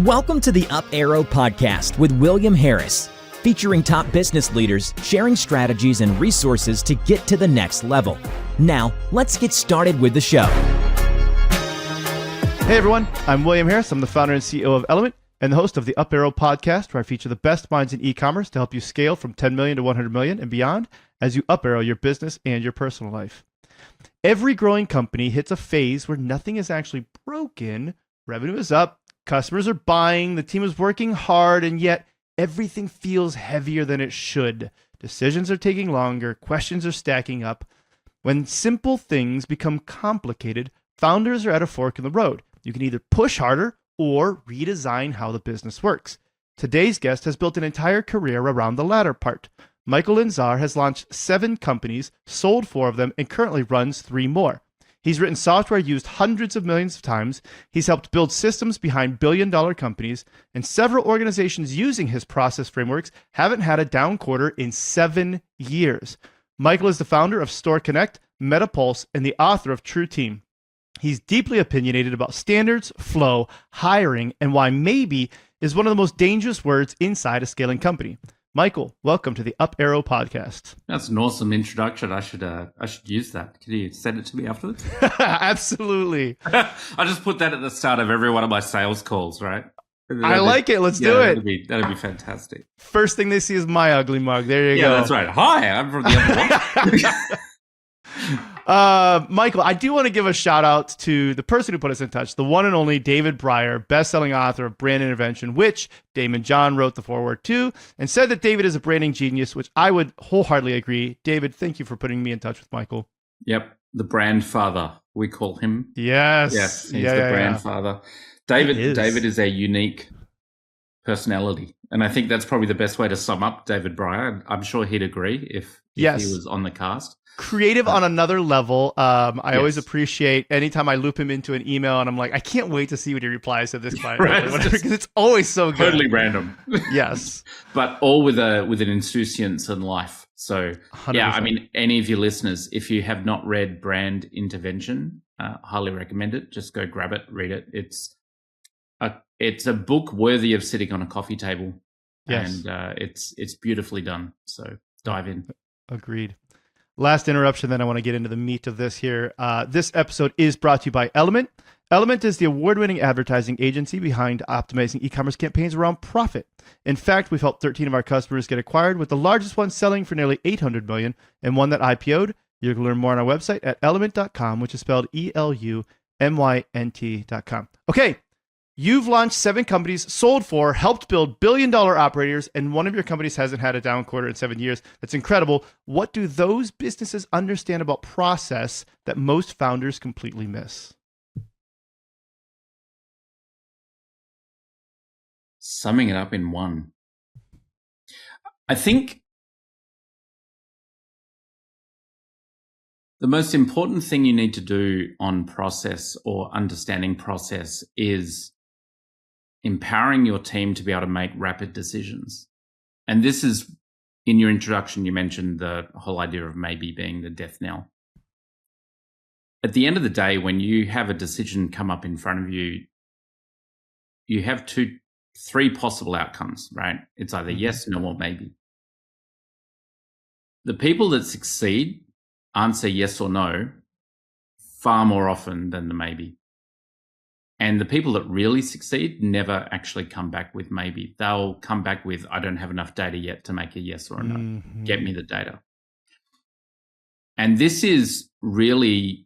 Welcome to the Up Arrow podcast with William Harris, featuring top business leaders sharing strategies and resources to get to the next level. Now, let's get started with the show. Hey everyone, I'm William Harris. I'm the founder and CEO of Element and the host of the Up Arrow podcast, where I feature the best minds in e-commerce to help you scale from 10 million to 100 million and beyond as you up arrow your business and your personal life. Every growing company hits a phase where nothing is actually broken, revenue is up, customers are buying, the team is working hard, and yet everything feels heavier than it should. Decisions are taking longer, questions are stacking up. When simple things become complicated, founders are at a fork in the road. You can either push harder or redesign how the business works. Today's guest has built an entire career around the latter part. Mikel Lindsaar has launched 7 companies, sold 4 of them, and currently runs 3 more. He's written software used hundreds of millions of times. He's helped build systems behind billion-dollar companies, and several organizations using his process frameworks haven't had a down quarter in 7 years. Mikel is the founder of StoreConnect, MetaPulse, and the author of True Team. He's deeply opinionated about standards, flow, hiring, and why maybe is one of the most dangerous words inside a scaling company. Mikel, welcome to the Up Arrow podcast. That's an awesome introduction. I should use that. Can you send it to me afterwards? Absolutely. I just put that at the start of every one of my sales calls, right? I like it. Let's do it. That'd be fantastic. First thing they see is my ugly mug. There you go. Yeah, that's right. Hi, I'm from the other one. Mikel, I do want to give a shout out to the person who put us in touch, the one and only David Breyer, best-selling author of Brand Intervention, which Damon John wrote the foreword to, and said that David is a branding genius, which I would wholeheartedly agree. David, thank you for putting me in touch with Mikel. Yep, the brand father, we call him. Yes. Yes, he's the brand father. David is a unique personality, and I think that's probably the best way to sum up David Breyer. I'm sure he'd agree if he was on the cast. Creative on another level. I always appreciate anytime I loop him into an email and I'm like, I can't wait to see what he replies to this client, right, because it's always so good. Totally random. Yes. But all with an insouciance in life. So 100%. Yeah, I mean, any of your listeners, if you have not read Brand Intervention, highly recommend it. Just go grab it, read it. It's a book worthy of sitting on a coffee table. Yes. And it's beautifully done. So dive in. Agreed. Last interruption, then I want to get into the meat of this here. This episode is brought to you by Element. Element is the award-winning advertising agency behind optimizing e-commerce campaigns around profit. In fact, we've helped 13 of our customers get acquired, with the largest one selling for nearly $800 million and one that IPO'd. You can learn more on our website at element.com, which is spelled ELUMYNT.com. Okay. You've launched 7 companies, sold 4, helped build billion-dollar operators, and one of your companies hasn't had a down quarter in 7 years. That's incredible. What do those businesses understand about process that most founders completely miss? Summing it up in one. I think the most important thing you need to do on process or understanding process is empowering your team to be able to make rapid decisions. And this is, in your introduction, you mentioned the whole idea of maybe being the death knell. At the end of the day, when you have a decision come up in front of you, you have 3 possible outcomes, right? It's either yes, no, or maybe. The people that succeed answer yes or no far more often than the maybe. And the people that really succeed never actually come back with maybe. They'll come back with, I don't have enough data yet to make a yes or a no. Mm-hmm. Get me the data. And this is really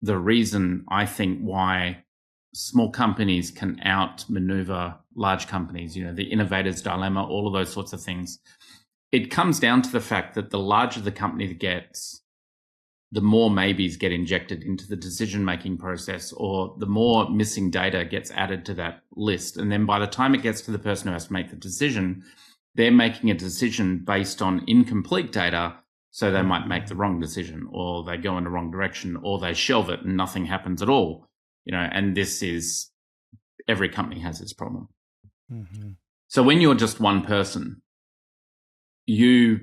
the reason, I think, why small companies can outmaneuver large companies, the innovator's dilemma, all of those sorts of things. It comes down to the fact that the larger the company gets, the more maybes get injected into the decision-making process, or the more missing data gets added to that list. And then by the time it gets to the person who has to make the decision, they're making a decision based on incomplete data, so they might make the wrong decision, or they go in the wrong direction, or they shelve it and nothing happens at all. And this is, every company has this problem. Mm-hmm. So when you're just one person, you,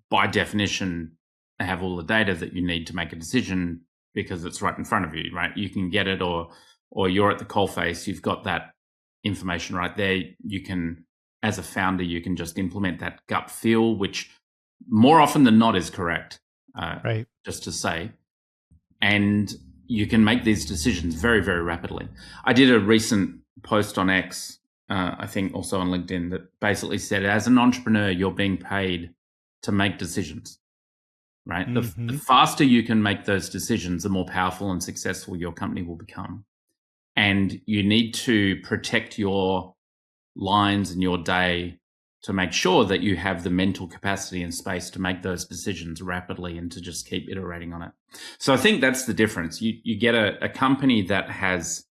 by definition, have all the data that you need to make a decision because it's right in front of you, right? You can get it, or you're at the coalface, you've got that information right there. You can, as a founder, you can just implement that gut feel, which more often than not is correct, Right. just to say. And you can make these decisions very, very rapidly. I did a recent post on X, I think also on LinkedIn, that basically said, as an entrepreneur, you're being paid to make decisions, right? The faster you can make those decisions, the more powerful and successful your company will become. And you need to protect your lines and your day to make sure that you have the mental capacity and space to make those decisions rapidly and to just keep iterating on it. So I think that's the difference. You get a company that has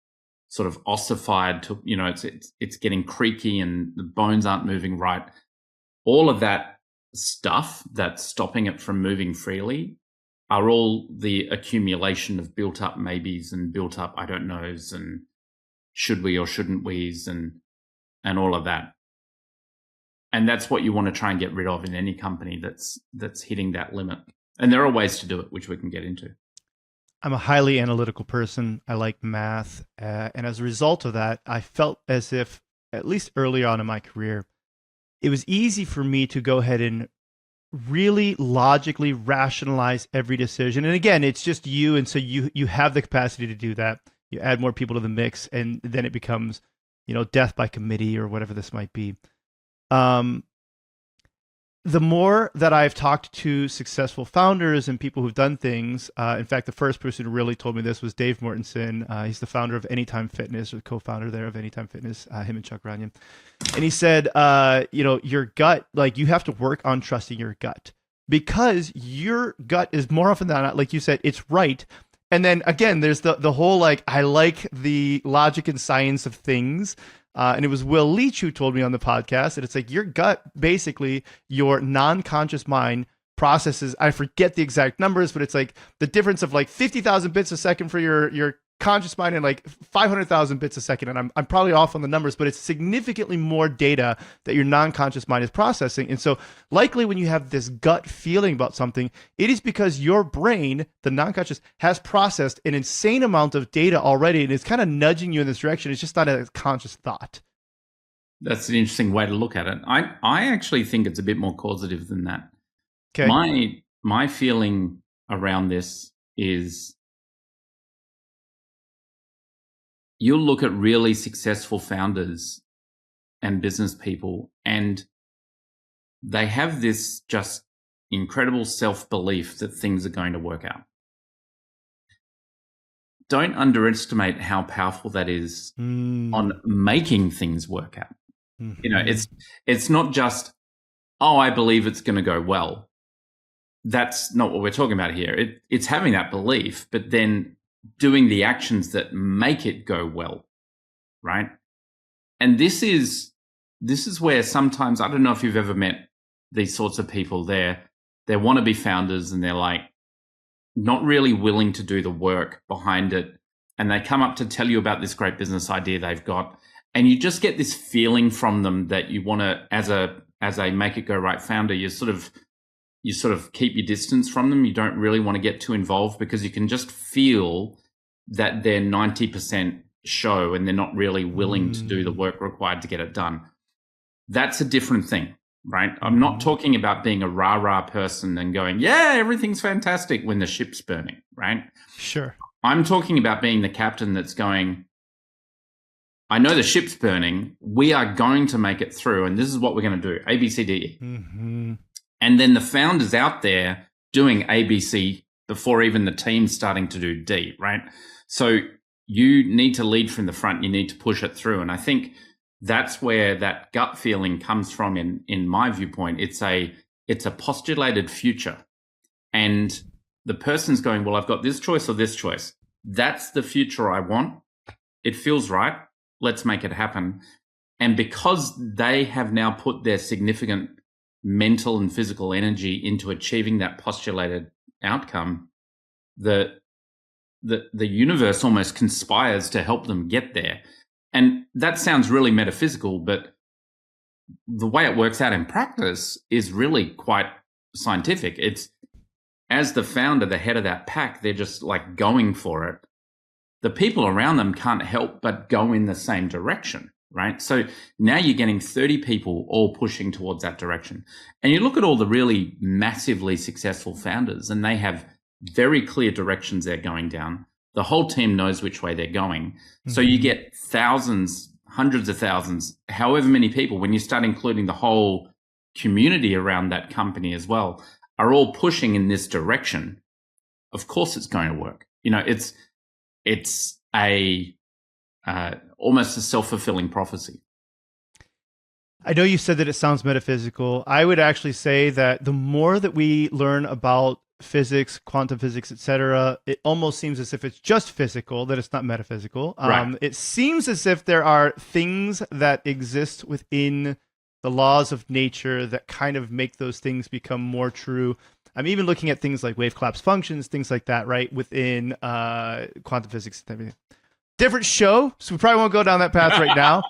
sort of ossified to, it's getting creaky and the bones aren't moving right. All of that stuff that's stopping it from moving freely are all the accumulation of built up maybes and built up I don't knows and should we or shouldn't we's and all of that. And that's what you want to try and get rid of in any company that's hitting that limit. And there are ways to do it, which we can get into. I'm a highly analytical person. I like math. And as a result of that, I felt as if, at least early on in my career, it was easy for me to go ahead and really logically rationalize every decision. And again, it's just you. And so you have the capacity to do that. You add more people to the mix, and then it becomes, death by committee or whatever this might be. The more that I've talked to successful founders and people who've done things, in fact, the first person who really told me this was Dave Mortensen. He's the founder of Anytime Fitness, or the co-founder there of Anytime Fitness, him and Chuck Runyon. And he said, your gut, like you have to work on trusting your gut, because your gut is more often than not, like you said, it's right. And then again, there's the whole, like, I like the logic and science of things. And it was Will Leach who told me on the podcast that it's like your gut, basically your non-conscious mind processes, I forget the exact numbers, but it's like the difference of like 50,000 bits a second for your conscious mind and like 500,000 bits a second. And I'm probably off on the numbers, but it's significantly more data that your non-conscious mind is processing. And so likely when you have this gut feeling about something, it is because your brain, the non-conscious, has processed an insane amount of data already. And it's kind of nudging you in this direction. It's just not a conscious thought. That's an interesting way to look at it. I actually think it's a bit more causative than that. Okay. My feeling around this is, you'll look at really successful founders and business people, and they have this just incredible self-belief that things are going to work out. Don't underestimate how powerful that is on making things work out. It's not just, I believe it's going to go well. That's not what we're talking about here. It's having that belief, but then doing the actions that make it go well, right? And this is where sometimes, I don't know if you've ever met these sorts of people. They want to be founders and they're like not really willing to do the work behind it. And they come up to tell you about this great business idea they've got. And you just get this feeling from them that you want to, as a make it go right founder, you sort of keep your distance from them. You don't really want to get too involved because you can just feel that they're 90% show and they're not really willing to do the work required to get it done. That's a different thing, right? I'm not talking about being a rah-rah person and going, yeah, everything's fantastic when the ship's burning, right? Sure. I'm talking about being the captain that's going, I know the ship's burning. We are going to make it through. And this is what we're going to do, A, B, C, D, E. And then the founders out there doing ABC before even the team's starting to do D, right? So you need to lead from the front. You need to push it through. And I think that's where that gut feeling comes from in my viewpoint. It's a postulated future. And the person's going, well, I've got this choice or this choice. That's the future I want. It feels right. Let's make it happen. And because they have now put their significant mental and physical energy into achieving that postulated outcome, the universe almost conspires to help them get there. And that sounds really metaphysical, but the way it works out in practice is really quite scientific. It's, as the founder, the head of that pack, they're just like going for it. The people around them can't help but go in the same direction, right? So now you're getting 30 people all pushing towards that direction. And you look at all the really massively successful founders, and they have very clear directions they're going down. The whole team knows which way they're going. Mm-hmm. So you get thousands, hundreds of thousands, however many people, when you start including the whole community around that company as well, are all pushing in this direction. Of course it's going to work. You know, it's a almost a self-fulfilling prophecy. I know you said that it sounds metaphysical. I would actually say that the more that we learn about physics, quantum physics, etc., it almost seems as if it's just physical, that it's not metaphysical. Right. It seems as if there are things that exist within the laws of nature that kind of make those things become more true. I'm even looking at things like wave collapse functions, things like that, right, within quantum physics and everything. Different show, so we probably won't go down that path right now.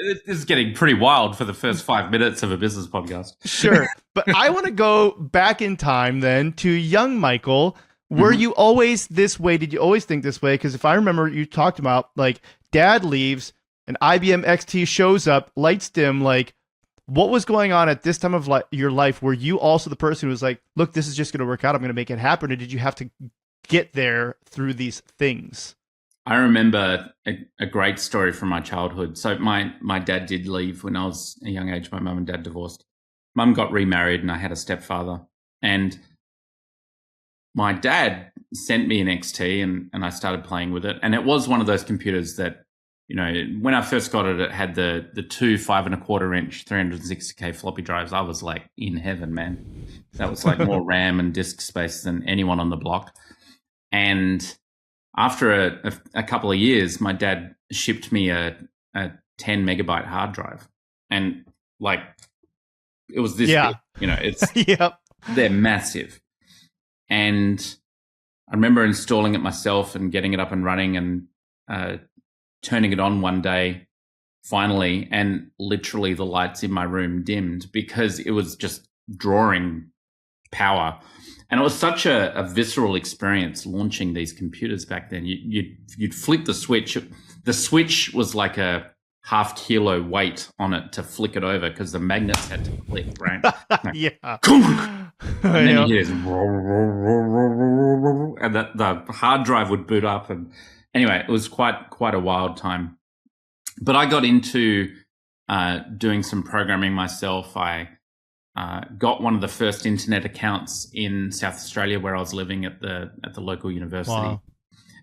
This is getting pretty wild for the first 5 minutes of a business podcast. Sure, but I want to go back in time then to young Michael. Were you always this way? Did you always think this way? Because if I remember, you talked about like dad leaves, an IBM XT shows up, lights dim. Like, what was going on at this time of your life? Were you also the person who was like, look, this is just going to work out, I'm going to make it happen? Or did you have to get there through these things? I remember a great story from my childhood. So my dad did leave when I was a young age. My mum and dad divorced. Mum got remarried and I had a stepfather. And my dad sent me an XT and I started playing with it. And it was one of those computers that, you know, when I first got it, it had the two 5.25 inch 360K floppy drives. I was like in heaven, man. That was like more RAM and disk space than anyone on the block. And after a couple of years, my dad shipped me a 10 megabyte hard drive, and like it was this big, you know, it's they're massive. And I remember installing it myself and getting it up and running and turning it on one day finally, and literally the lights in my room dimmed because it was just drawing power. And it was such a visceral experience launching these computers back then. You'd flick the switch. The switch was like a half kilo weight on it to flick it over because the magnets had to click, right? Yeah. And then you hear this, and the hard drive would boot up. And anyway, it was quite a wild time. But I got into doing some programming myself. I got one of the first internet accounts in South Australia where I was living at the local university. Wow.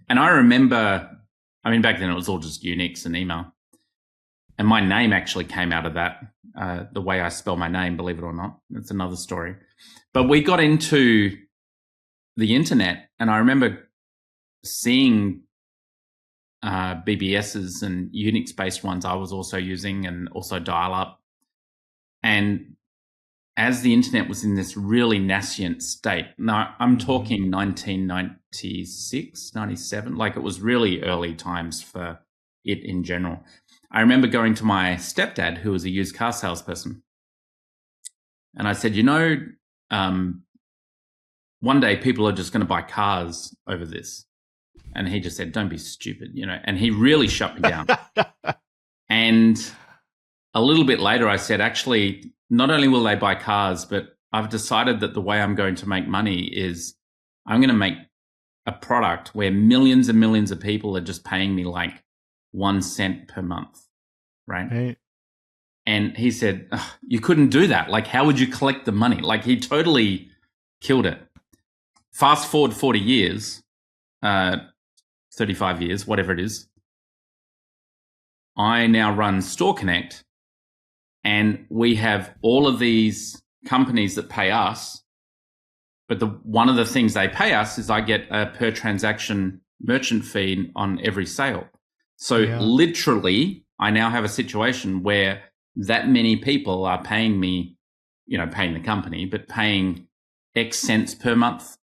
And I remember, I mean, back then it was all just Unix and email. And my name actually came out of that, the way I spell my name, believe it or not. That's another story. But we got into the internet, and I remember seeing BBSs and Unix-based ones I was also using, and also dial-up. And as the internet was in this really nascent state, now I'm talking 1996, 97, like it was really early times for it in general. I remember going to my stepdad, who was a used car salesperson. And I said, you know, one day people are just going to buy cars over this. And he just said, don't be stupid, you know, and he really shut me down. And a little bit later, I said, actually, not only will they buy cars, but I've decided that the way I'm going to make money is I'm going to make a product where millions and millions of people are just paying me like 1 cent per month, right? And he said, you couldn't do that. Like, how would you collect the money? Like, he totally killed it. Fast forward 40 years, 35 years, whatever it is. I now run StoreConnect, and we have all of these companies that pay us. But one of the things they pay us is I get a per transaction merchant fee on every sale. So literally, I now have a situation where that many people are paying me, you know, paying the company, but paying X cents per month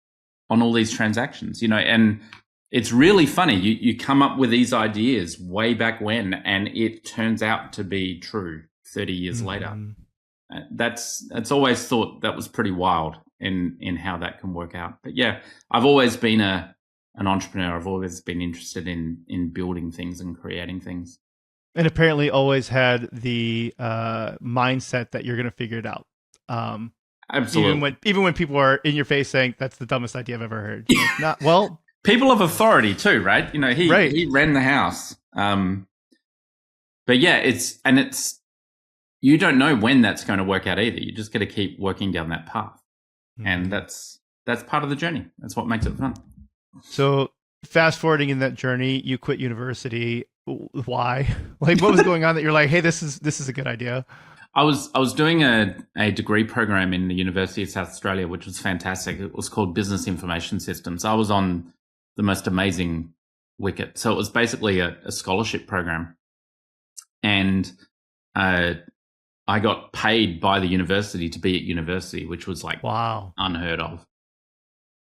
on all these transactions, you know, and it's really funny. You come up with these ideas way back when, and it turns out to be true 30 years later. That's always thought that was pretty wild in how that can work out. But yeah, I've always been an entrepreneur. I've always been interested in building things and creating things. And apparently always had the mindset that you're going to figure it out. Absolutely. Even when people are in your face saying that's the dumbest idea I've ever heard. Like, not well. People of authority too, right? Right. He ran the house. But yeah, it's you don't know when that's going to work out either. You just got to keep working down that path, and that's part of the journey. That's what makes it fun. So fast forwarding in that journey, you quit university. Why? Like, what was going on that you're like, hey, this is a good idea? I was doing a degree program in the University of South Australia, which was fantastic. It was called Business Information Systems. I was on the most amazing wicket. So it was basically a scholarship program. And I got paid by the university to be at university, which was like wow, unheard of.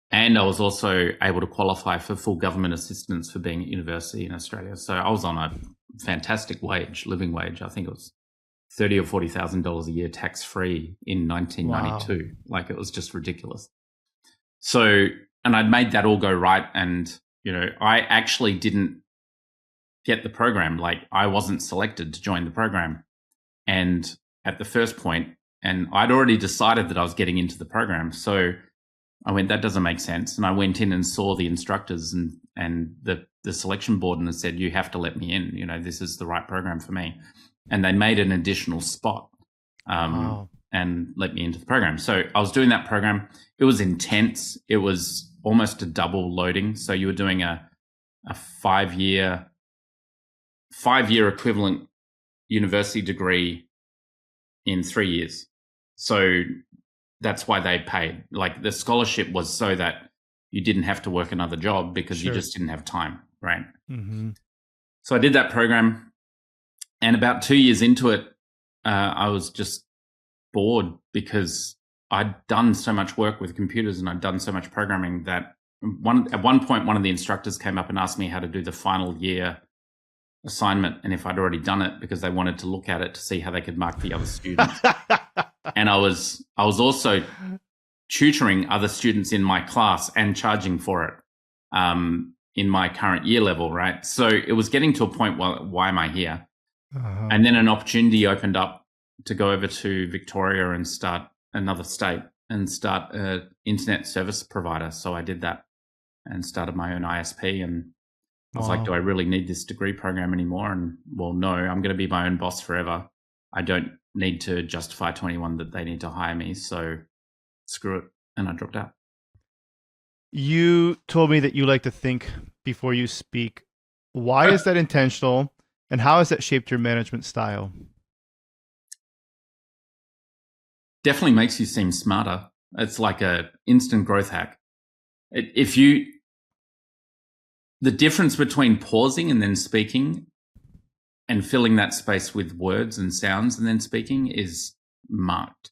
And I was also able to qualify for full government assistance for being at university in Australia. So I was on a fantastic living wage. I think it was $30,000 or $40,000 a year tax free in 1992. Wow. Like, it was just ridiculous. So, and I'd made that all go right. And, I actually didn't get the program. Like, I wasn't selected to join the program. And at the first point, and I'd already decided that I was getting into the program. So I went, that doesn't make sense. And I went in and saw the instructors and the selection board, and I said, you have to let me in. This is the right program for me. And they made an additional spot and let me into the program. So I was doing that program. It was intense. It was almost a double loading. So you were doing a 5-year equivalent university degree in 3 years. So that's why they paid. Like, the scholarship was so that you didn't have to work another job because you just didn't have time, right? Mm-hmm. So I did that program, and about 2 years into it, I was just bored because I'd done so much work with computers and I'd done so much programming that at one point, one of the instructors came up and asked me how to do the final year assignment and if I'd already done it, because they wanted to look at it to see how they could mark the other students. And I was also tutoring other students in my class and charging for it in my current year level, right? So it was getting to a point, well, why am I here? Uh-huh. And then an opportunity opened up to go over to Victoria and start another state and start an internet service provider. So I did that and started my own ISP, and I was like, do I really need this degree program anymore? And well, no, I'm going to be my own boss forever. I don't need to justify to anyone that they need to hire me. So screw it. And I dropped out. You told me that you like to think before you speak. Why is that intentional? And how has that shaped your management style? Definitely makes you seem smarter. It's like a instant growth hack. The difference between pausing and then speaking and filling that space with words and sounds and then speaking is marked.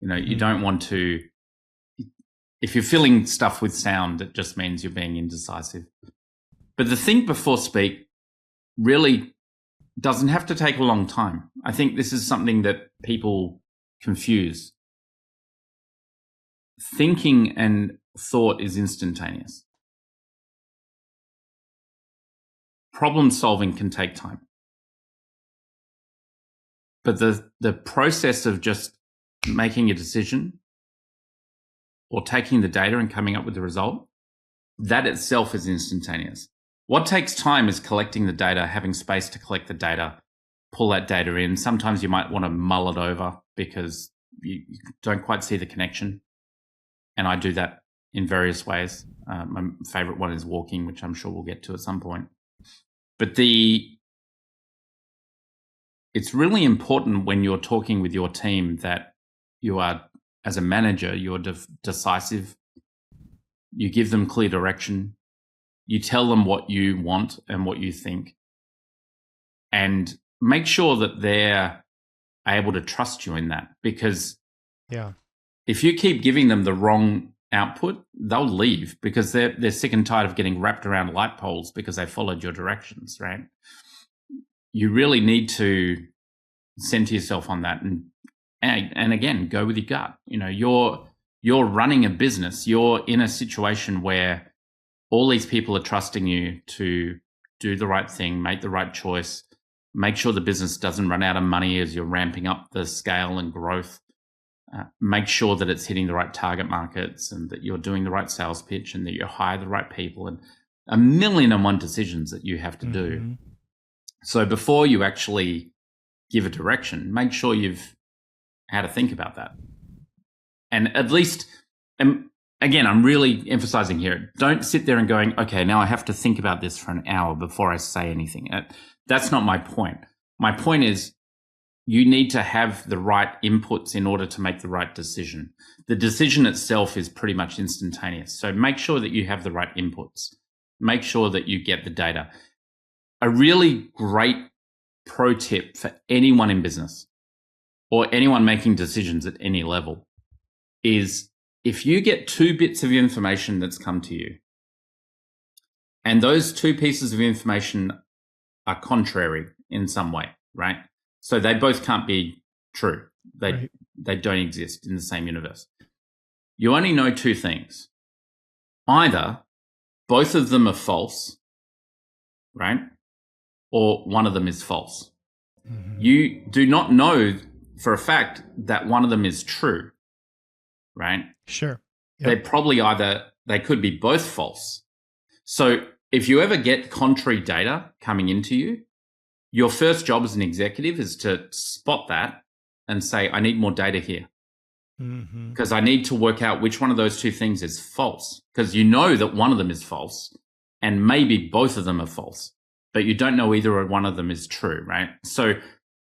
You don't want to, if you're filling stuff with sound, it just means you're being indecisive. But the think before speak really doesn't have to take a long time. I think this is something that people confuse. Thinking and thought is instantaneous. Problem solving can take time. But the process of just making a decision or taking the data and coming up with the result, that itself is instantaneous. What takes time is collecting the data, having space to collect the data, pull that data in. Sometimes you might want to mull it over because you don't quite see the connection. And I do that in various ways. My favorite one is walking, which I'm sure we'll get to at some point. But it's really important when you're talking with your team that you are, as a manager, you're decisive. You give them clear direction. You tell them what you want and what you think. And make sure that they're able to trust you in that. Because if you keep giving them the wrong output, they'll leave because they're sick and tired of getting wrapped around light poles because they followed your directions, right? You really need to center yourself on that and again, go with your gut. You're running a business. You're in a situation where all these people are trusting you to do the right thing, make the right choice, Make sure the business doesn't run out of money as you're ramping up the scale and growth. Make sure that it's hitting the right target markets and that you're doing the right sales pitch and that you hire the right people, and 1,000,001 decisions that you have to do. So before you actually give a direction, make sure you've had to think about that. And at least, and again, I'm really emphasizing here, don't sit there and going, okay, now I have to think about this for an hour before I say anything. That's not my point. My point is you need to have the right inputs in order to make the right decision. The decision itself is pretty much instantaneous. So make sure that you have the right inputs. Make sure that you get the data. A really great pro tip for anyone in business or anyone making decisions at any level is if you get 2 bits of information that's come to you and those 2 pieces of information are contrary in some way, right? So they both can't be true. They don't exist in the same universe. You only know 2 things. Either both of them are false, right? Or one of them is false. You do not know for a fact that one of them is true, right? Sure. Yep. They could be both false. So if you ever get contrary data coming into you, your first job as an executive is to spot that and say, I need more data here. Because I need to work out which one of those 2 things is false. Because you know that one of them is false and maybe both of them are false, but you don't know either one of them is true, right? So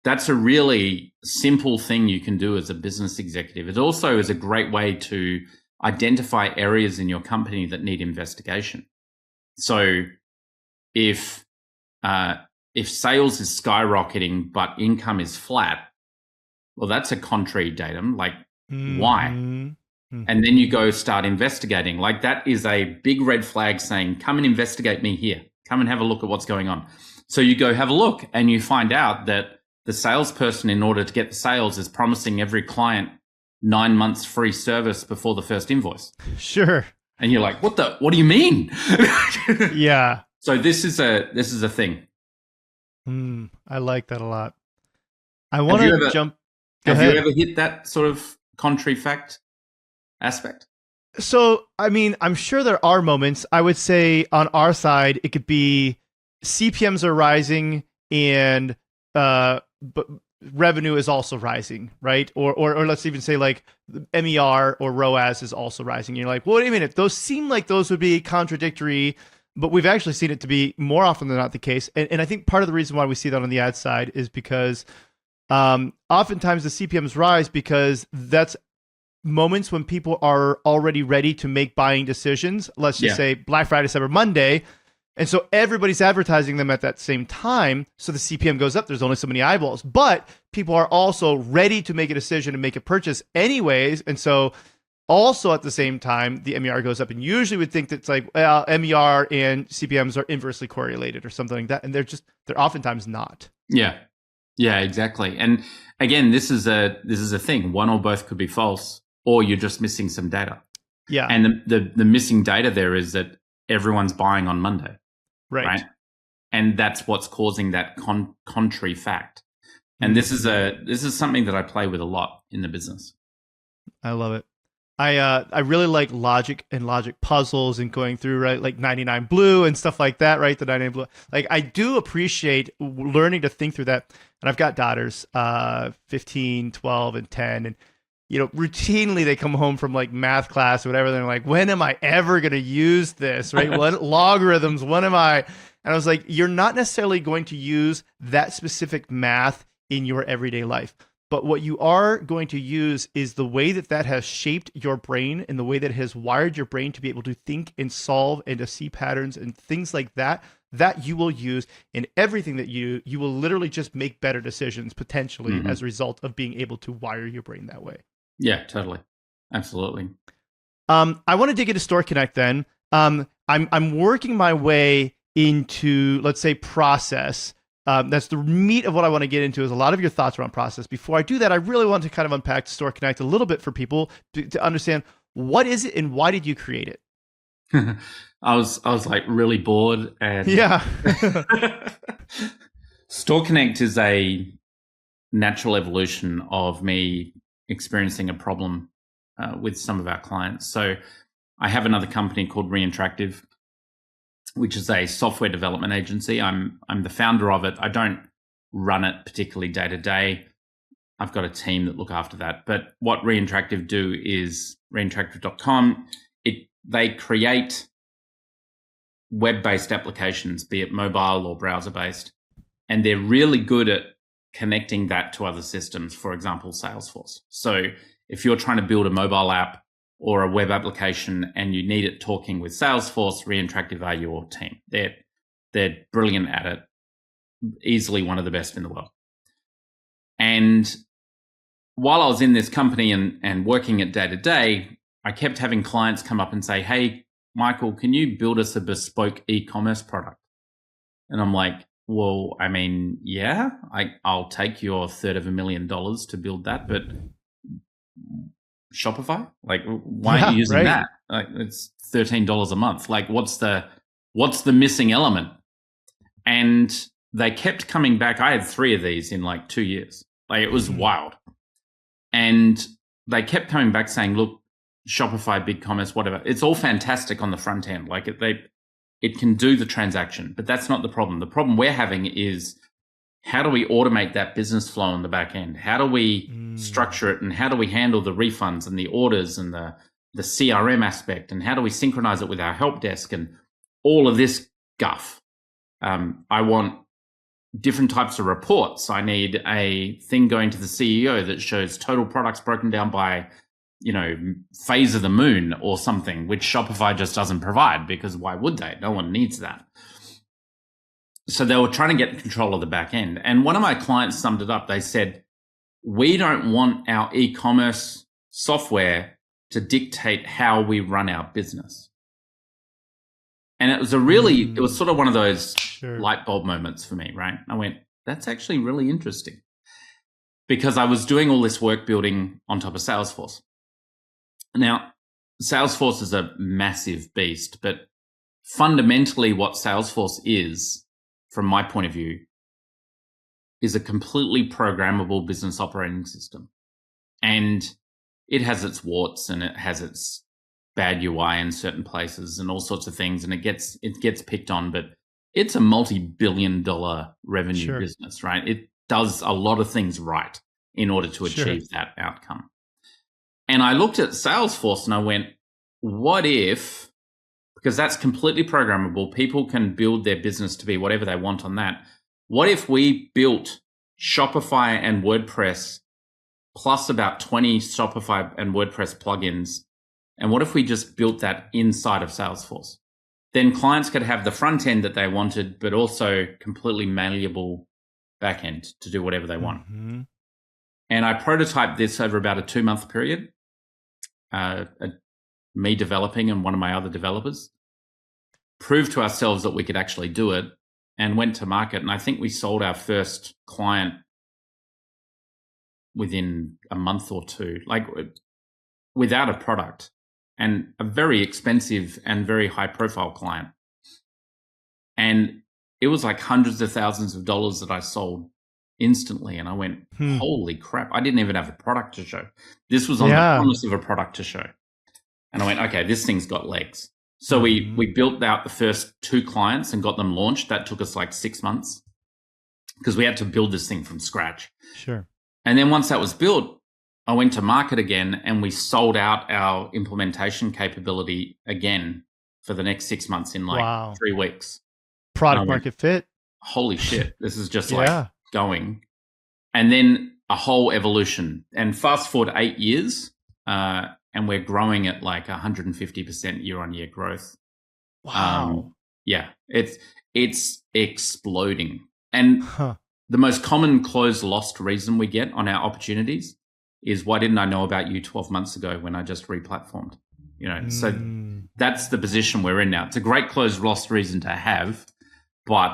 that's a really simple thing you can do as a business executive. It also is a great way to identify areas in your company that need investigation. So if sales is skyrocketing but income is flat, well, that's a contrary datum. Like, why? And then you go start investigating. Like, that is a big red flag saying, come and investigate me here. Come and have a look at what's going on. So you go have a look and you find out that the salesperson, in order to get the sales, is promising every client 9 months free service before the first invoice. Sure. And you're like, what do you mean? Yeah. So this is a thing. I like that a lot. I want to jump. Have you ever hit that sort of contrary fact aspect? So, I mean, I'm sure there are moments. I would say on our side, it could be CPMs are rising and but revenue is also rising, right? Or let's even say like MER or ROAS is also rising. You're like, well, wait a minute, those seem like those would be contradictory, but we've actually seen it to be more often than not the case. And I think part of the reason why we see that on the ad side is because oftentimes the CPMs rise because that's moments when people are already ready to make buying decisions. Let's just say Black Friday, Cyber Monday. And so everybody's advertising them at that same time. So the CPM goes up. There's only so many eyeballs. But people are also ready to make a decision and make a purchase anyways. And so also at the same time, the MER goes up. And usually we'd think that it's like, well, MER and CPMs are inversely correlated or something like that. And they're oftentimes not. Yeah. Yeah, exactly. And again, this is a thing. One or both could be false, or you're just missing some data. Yeah. And the missing data there is that everyone's buying on Monday. Right. And that's what's causing that contrary fact. And this is something that I play with a lot in the business. I love it. I really like logic and logic puzzles and going through, right, like 99 Blue and stuff like that, right? The 99 Blue. Like, I do appreciate learning to think through that. And I've got daughters, 15, 12, and 10. And, you know, routinely they come home from like math class or whatever. They're like, when am I ever going to use this, right? What logarithms, when am I? And I was like, you're not necessarily going to use that specific math in your everyday life. But what you are going to use is the way that has shaped your brain and the way that it has wired your brain to be able to think and solve and to see patterns and things like that you will use in everything that you will literally just make better decisions potentially as a result of being able to wire your brain that way. Yeah, totally. Absolutely. I want to dig into StoreConnect then. I'm working my way into, let's say, process. That's the meat of what I want to get into, is a lot of your thoughts around process. Before I do that, I really want to kind of unpack StoreConnect a little bit for people to understand what is it and why did you create it? I was like really bored and StoreConnect is a natural evolution of me experiencing a problem with some of our clients. So I have another company called Reinteractive, which is a software development agency. I'm the founder of it. I don't run it particularly day to day. I've got a team that look after that. But what Reinteractive do is reinteractive.com. They create web-based applications, be it mobile or browser-based, and they're really good at connecting that to other systems, for example, Salesforce. So if you're trying to build a mobile app or a web application and you need it talking with Salesforce, Reinteractive are your team. They're brilliant at it, easily one of the best in the world. And while I was in this company and working it day to day, I kept having clients come up and say, hey, Michael, can you build us a bespoke e-commerce product? And I'm like, well, I mean, yeah, I'll take your $350,000 to build that, but Shopify? Like, why aren't you using that? Like, it's $13 a month. Like, what's the missing element? And they kept coming back. I had 3 of these in like 2 years. Like, it was wild. And they kept coming back saying, look, Shopify, BigCommerce, whatever, it's all fantastic on the front end. Like, it can do the transaction, but that's not the problem. The problem we're having is, how do we automate that business flow in the back end? How do we structure it, and how do we handle the refunds and the orders and the CRM aspect, and how do we synchronize it with our help desk and all of this guff? I want different types of reports. I need a thing going to the CEO that shows total products broken down by, phase of the moon or something, which Shopify just doesn't provide, because why would they? No one needs that. So they were trying to get control of the back end. And one of my clients summed it up. They said, we don't want our e-commerce software to dictate how we run our business. And it was it was sort of one of those light bulb moments for me, right? I went, that's actually really interesting, because I was doing all this work building on top of Salesforce. Now, Salesforce is a massive beast, but fundamentally what Salesforce is, from my point of view, is a completely programmable business operating system. And it has its warts and it has its bad UI in certain places and all sorts of things, and it gets picked on, but it's a multi-billion-dollar revenue business, right? It does a lot of things right in order to achieve that outcome. And I looked at Salesforce and I went, what if, because that's completely programmable, people can build their business to be whatever they want on that. What if we built Shopify and WordPress plus about 20 Shopify and WordPress plugins? And what if we just built that inside of Salesforce? Then clients could have the front end that they wanted, but also completely malleable back end to do whatever they want. Mm-hmm. And I prototyped this over about a 2-month period. Me developing and one of my other developers proved to ourselves that we could actually do it, and went to market. And I think we sold our first client within a month or 2, like without a product, and a very expensive and very high profile client. And it was like hundreds of thousands of dollars that I sold instantly. And I went, holy crap, I didn't even have a product to show. This was on the promise of a product to show. And I went, okay, this thing's got legs. So we built out the first 2 clients and got them launched. That took us like 6 months because we had to build this thing from scratch. Sure. And then once that was built, I went to market again and we sold out our implementation capability again for the next 6 months in like 3 weeks. Product market fit. Holy shit. This is just like going. And then a whole evolution. And fast forward 8 years, and we're growing at like 150% year-on-year growth. Wow. It's exploding. And the most common close lost reason we get on our opportunities is, why didn't I know about you 12 months ago when I just replatformed? So that's the position we're in now. It's a great close lost reason to have, but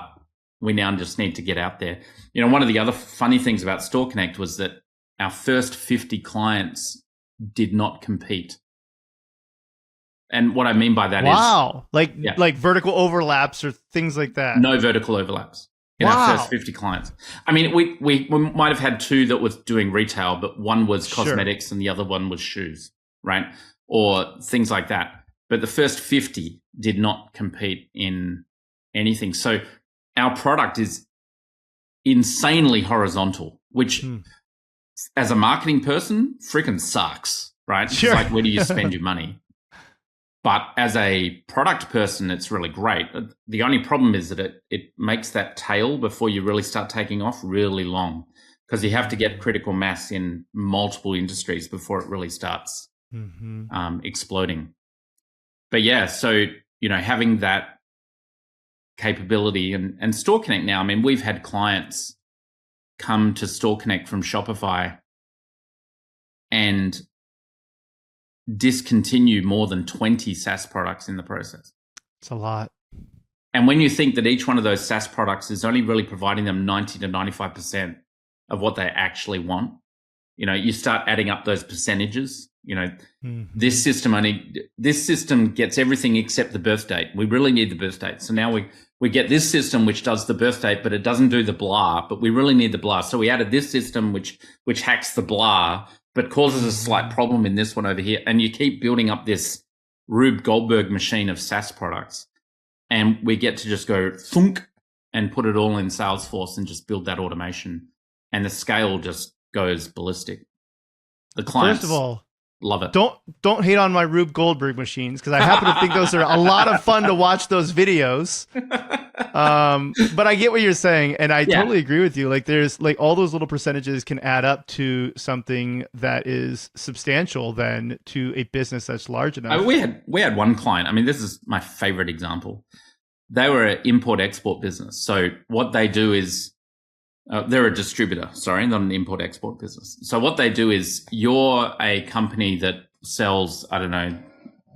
we now just need to get out there. One of the other funny things about StoreConnect was that our first 50 clients did not compete. And what I mean by that is... like vertical overlaps or things like that. No vertical overlaps. in our first 50 clients. I mean, we might have had 2 that was doing retail, but one was cosmetics and the other one was shoes, right? Or things like that. But the first 50 did not compete in anything. So our product is insanely horizontal, which as a marketing person, freaking sucks, right? It's like, where do you spend your money? But as a product person, it's really great. The only problem is that it makes that tail before you really start taking off really long, because you have to get critical mass in multiple industries before it really starts exploding. But yeah, so, having that capability and StoreConnect now, I mean, we've had clients come to StoreConnect from Shopify and discontinue more than 20 SaaS products in the process. It's a lot. And when you think that each one of those SaaS products is only really providing them 90 to 95% of what they actually want, you start adding up those percentages. This system gets everything except the birth date. We really need the birth date. So now we get this system which does the birth date, but it doesn't do the blah, but we really need the blah. So we added this system which hacks the blah, but causes a slight problem in this one over here. And you keep building up this Rube Goldberg machine of SaaS products. And we get to just go thunk and put it all in Salesforce and just build that automation. And the scale just goes ballistic. The clients, first of all, love it. Don't hate on my Rube Goldberg machines, because I happen to think those are a lot of fun to watch those videos. But I get what you're saying, and I totally agree with you. Like, there's like all those little percentages can add up to something that is substantial then to a business that's large enough. We had one client. I mean, this is my favorite example. They were an import-export business. So what they do is they're a distributor, not an import-export business. So what they do is, you're a company that sells, I don't know,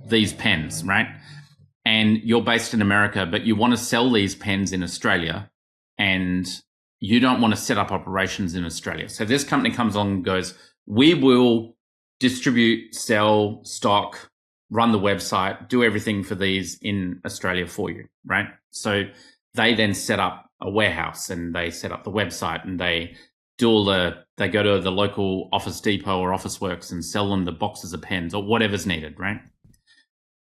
these pens, right? And you're based in America, but you want to sell these pens in Australia, and you don't want to set up operations in Australia. So this company comes along and goes, we will distribute, sell, stock, run the website, do everything for these in Australia for you, right? So they then set up a warehouse, and they set up the website, and they they go to the local Office Depot or Officeworks and sell them the boxes of pens or whatever's needed, right?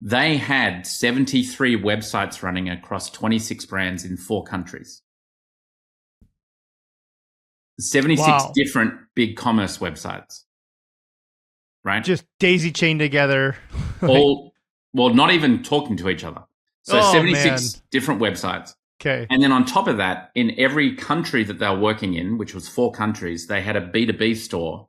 They had 73 websites running across 26 brands in 4 countries. 76 different big commerce websites, right? Just daisy chained together. Well, not even talking to each other. So 76 different websites. Okay. And then on top of that, in every country that they were working in, which was 4 countries, they had a B2B store,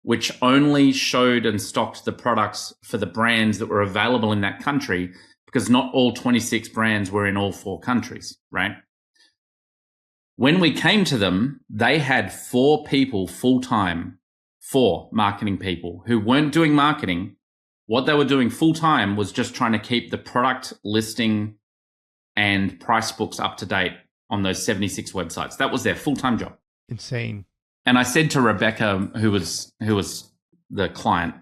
which only showed and stocked the products for the brands that were available in that country, because not all 26 brands were in all 4 countries, right? When we came to them, they had 4 people full-time, 4 marketing people who weren't doing marketing. What they were doing full-time was just trying to keep the product listing and price books up to date on those 76 websites. That was their full-time job. Insane. And I said to Rebecca, who was the client,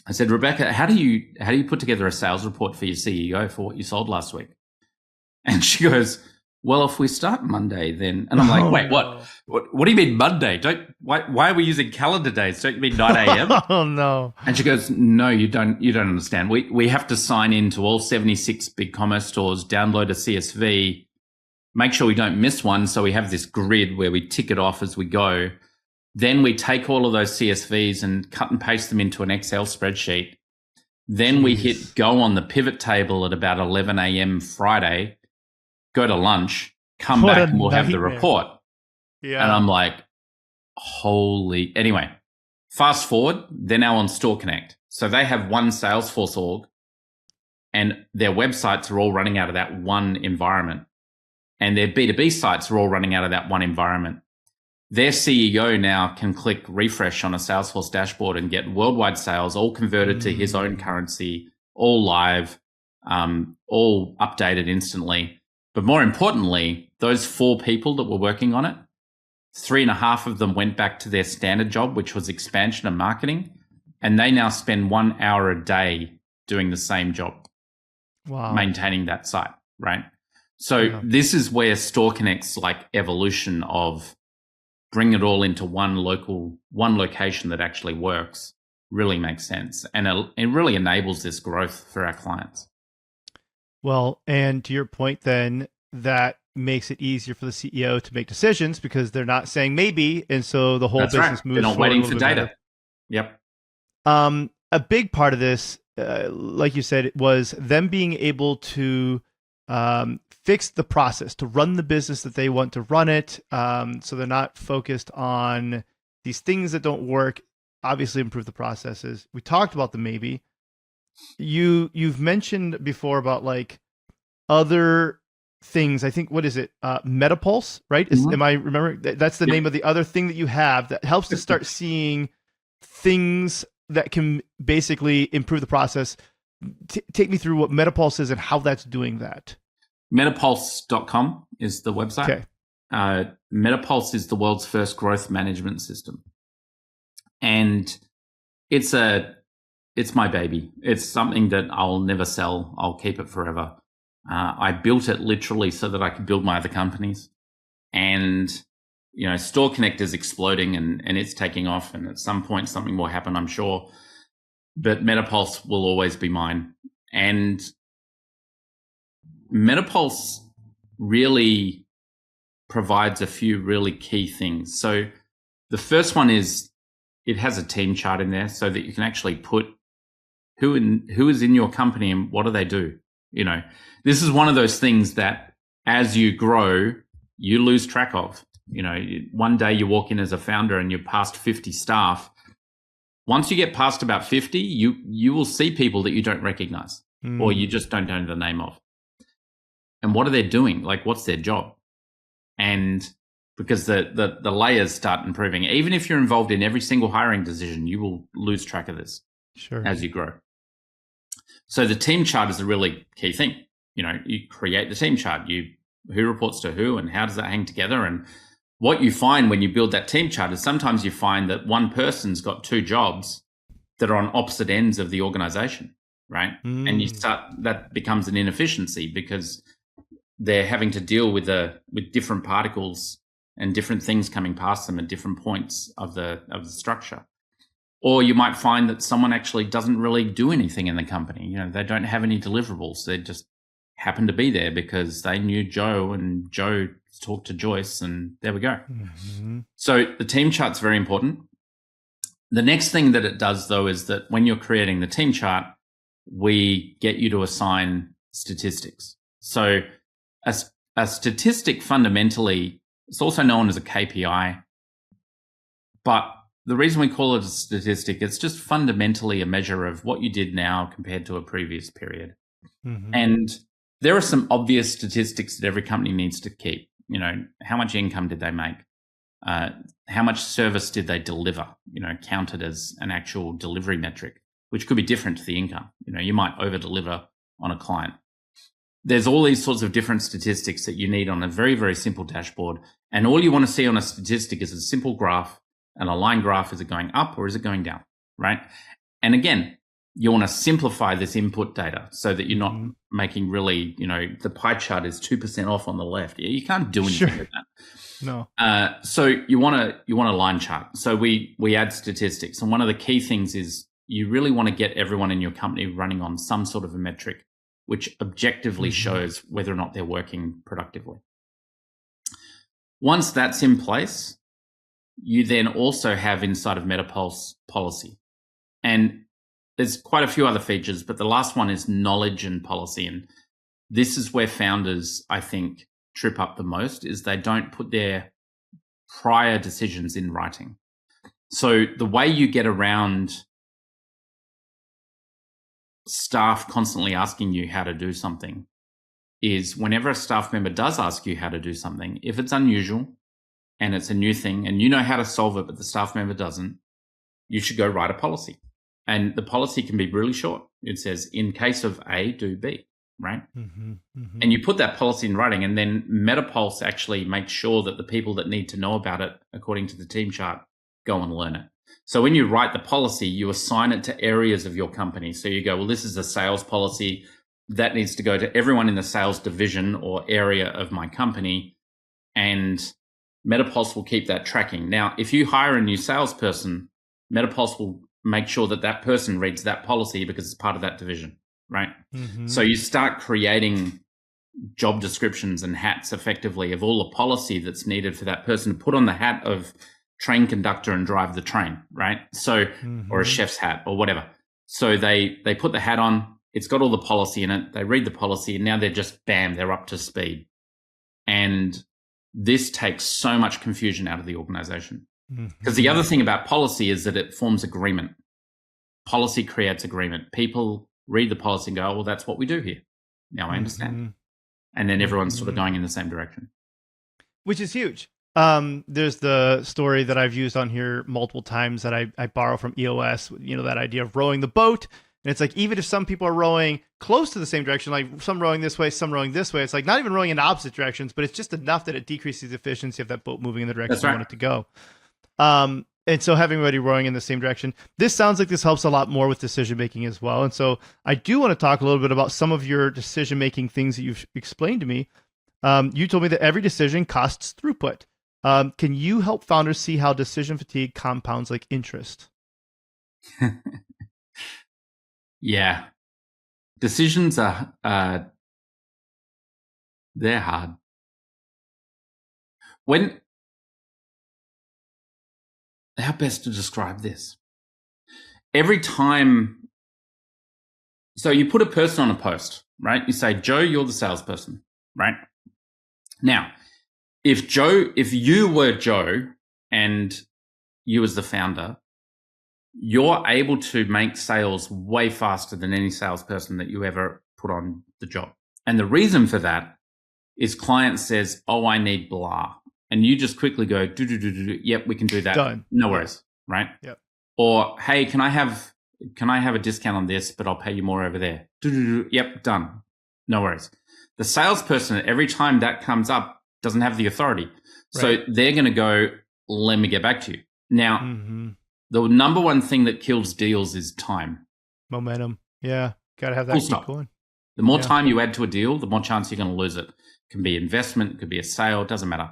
I said, Rebecca, how do you put together a sales report for your CEO for what you sold last week? And she goes, well, if we start Monday, then, and I'm like, wait, what? What do you mean Monday? Why are we using calendar days? Don't you mean 9 a.m.? Oh no. And she goes, no, you don't understand. We have to sign in to all 76 big commerce stores, download a CSV, make sure we don't miss one. So we have this grid where we tick it off as we go. Then we take all of those CSVs and cut and paste them into an Excel spreadsheet. Then we hit go on the pivot table at about 11 a.m. Friday, go to lunch, come back, and we'll have the report. Yeah. And I'm like, holy. Anyway, fast forward, they're now on StoreConnect. So they have one Salesforce org, and their websites are all running out of that one environment. And their B2B sites are all running out of that one environment. Their CEO now can click refresh on a Salesforce dashboard and get worldwide sales all converted to his own currency, all live, all updated instantly. But more importantly, those 4 people that were working on it, 3.5 of them went back to their standard job, which was expansion and marketing. And they now spend 1 hour a day doing the same job, maintaining that site, right? So this is where StoreConnect's like evolution of bring it all into one location that actually works really makes sense. And it really enables this growth for our clients. Well, and to your point then, that makes it easier for the CEO to make decisions because they're not saying maybe, and so the whole business moves forward. They're not waiting for data. Yep. A big part of this, like you said, was them being able to fix the process, to run the business that they want to run it. So they're not focused on these things that don't work. Obviously, improve the processes. We talked about the maybe. You've mentioned before about like other things. I think, what is it? MetaPulse, right? Am I remembering? That's the name of the other thing that you have that helps to start seeing things that can basically improve the process. Take me through what MetaPulse is and how that's doing that. MetaPulse.com is the website. Okay. MetaPulse is the world's first growth management system. And it's my baby. It's something that I'll never sell. I'll keep it forever. I built it literally so that I could build my other companies. And, StoreConnect is exploding and it's taking off. And at some point, something will happen, I'm sure. But MetaPulse will always be mine. And MetaPulse really provides a few really key things. So the first one is it has a team chart in there so that you can actually put who is in your company and what do they do. This is one of those things that as you grow, you lose track of. One day you walk in as a founder and you're past 50 staff. Once you get past about 50, you will see people that you don't recognize or you just don't know the name of. And what are they doing? Like, what's their job? And because the layers start improving. Even if you're involved in every single hiring decision, you will lose track of this as you grow. So the team chart is a really key thing. You create the team chart, who reports to who and how does that hang together? And what you find when you build that team chart is sometimes you find that one person's got two jobs that are on opposite ends of the organization, right? And that becomes an inefficiency because they're having to deal with different particles and different things coming past them at different points of the structure. Or you might find that someone actually doesn't really do anything in the company. They don't have any deliverables. They just happen to be there because they knew Joe and Joe talked to Joyce and there we go. So the team chart's very important. The next thing that it does though is that when you're creating the team chart, we get you to assign statistics. So a statistic fundamentally, it's also known as a KPI, but the reason we call it a statistic, it's just fundamentally a measure of what you did now compared to a previous period. And there are some obvious statistics that every company needs to keep. How much income did they make? How much service did they deliver? Counted as an actual delivery metric, which could be different to the income. You might over deliver on a client. There's all these sorts of different statistics that you need on a very, very simple dashboard. And all you want to see on a statistic is a simple graph, and a line graph. Is it going up or is it going down, right? And again, you want to simplify this input data so that you're not making really, the pie chart is 2% off on the left. You can't do anything with that. No. So you want a line chart. So we add statistics. And one of the key things is you really want to get everyone in your company running on some sort of a metric which objectively shows whether or not they're working productively. Once that's in place, you then also have inside of MetaPulse policy. And there's quite a few other features, but the last one is knowledge and policy. And this is where founders, I think, trip up the most, is they don't put their prior decisions in writing. So the way you get around staff constantly asking you how to do something is whenever a staff member does ask you how to do something, if it's unusual and it's a new thing and you know how to solve it, but the staff member doesn't, you should go write a policy. And the policy can be really short. It says, in case of A, do B, right? And you put that policy in writing, and then MetaPulse actually makes sure that the people that need to know about it, according to the team chart, go and learn it. So when you write the policy, you assign it to areas of your company. So you go, well, this is a sales policy. that needs to go to everyone in the sales division or area of my company, and MetaPulse will keep that tracking. Now, if you hire a new salesperson, MetaPulse will make sure that that person reads that policy because it's part of that division, right? Mm-hmm. So you start creating job descriptions and hats effectively of all the policy that's needed for that person to put on the hat of train conductor and drive the train, right? So, or a chef's hat or whatever. So they put the hat on, it's got all the policy in it, they read the policy, and now they're just, bam, they're up to speed. And this takes so much confusion out of the organization. Because the other thing about policy is that it forms agreement. Policy creates agreement. People read the policy and go, oh, well, that's what we do here. Now I understand. And then everyone's sort of going in the same direction. Which is huge. There's the story that I've used on here multiple times that I borrow from EOS, you know, that idea of rowing the boat. And it's like, even if some people are rowing close to the same direction, like some rowing this way, some rowing this way, it's like not even rowing in opposite directions, but it's just enough that it decreases the efficiency of that boat moving in the direction you want it to go. And so having everybody rowing in the same direction, this sounds like this helps a lot more with decision-making as well. And so I do want to talk a little bit about some of your decision-making things that you've explained to me. You told me that every decision costs throughput. Can you help founders see how decision fatigue compounds like interest? Yeah. Decisions are, they're hard. How best to describe this? Every time, so you put a person on a post, right? You say, Joe, you're the salesperson, right? Now, if you were Joe and you as the founder, you're able to make sales way faster than any salesperson that you ever put on the job. And the reason for that is client says, oh, I need blah. And you just quickly go, yep, we can do that. Done. No worries, right? Yep. Or, hey, can I have a discount on this, but I'll pay you more over there? Yep, done. No worries. The salesperson, every time that comes up, doesn't have the authority. Right. So they're going to go, let me get back to you. Now, the number one thing that kills deals is time. Momentum. Yeah. Got to have that keep going. The more time you add to a deal, the more chance you're going to lose it. It can be investment, it could be a sale, it doesn't matter.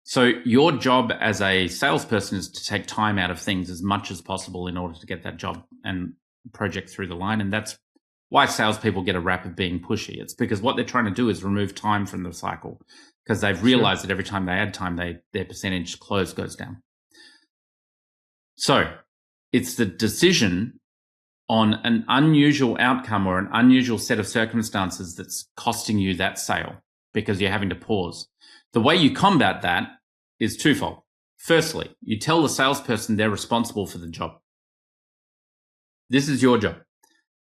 So your job as a salesperson is to take time out of things as much as possible in order to get that job and project through the line. And that's why salespeople get a rap of being pushy. It's because what they're trying to do is remove time from the cycle, because they've realized that every time they add time, their percentage close goes down. So it's the decision on an unusual outcome or an unusual set of circumstances that's costing you that sale because you're having to pause. The way you combat that is twofold. Firstly, you tell the salesperson they're responsible for the job. This is your job.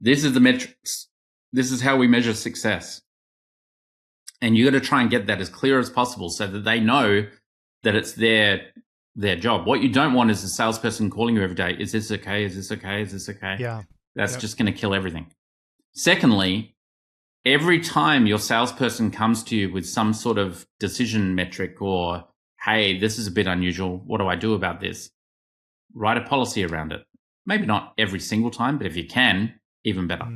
This is the metrics. This is how we measure success. And you got to try and get that as clear as possible so that they know that it's their job. What you don't want is a salesperson calling you every day. Is this okay? Is this okay? Is this okay? Yeah. That's just going to kill everything. Secondly, every time your salesperson comes to you with some sort of decision metric or, hey, this is a bit unusual, what do I do about this? Write a policy around it. Maybe not every single time, but if you can, even better.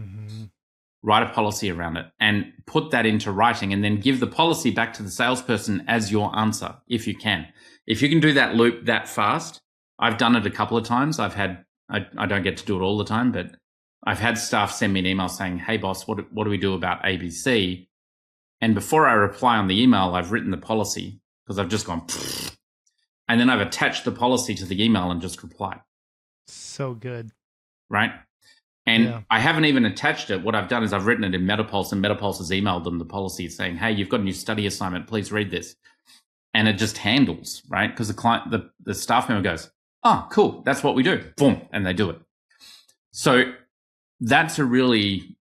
Write a policy around it and put that into writing, and then give the policy back to the salesperson as your answer, if you can. If you can do that loop that fast, I've done it a couple of times. I don't get to do it all the time, but I've had staff send me an email saying, hey, boss, what do we do about ABC? And before I reply on the email, I've written the policy because I've just gone, and then I've attached the policy to the email and just replied. So good. Right? And I haven't even attached it. What I've done is I've written it in MetaPulse, and MetaPulse has emailed them the policy saying, hey, you've got a new study assignment. Please read this. And it just handles, right? Because the client, the staff member goes, oh, cool. That's what we do. Boom. And they do it. So that's a really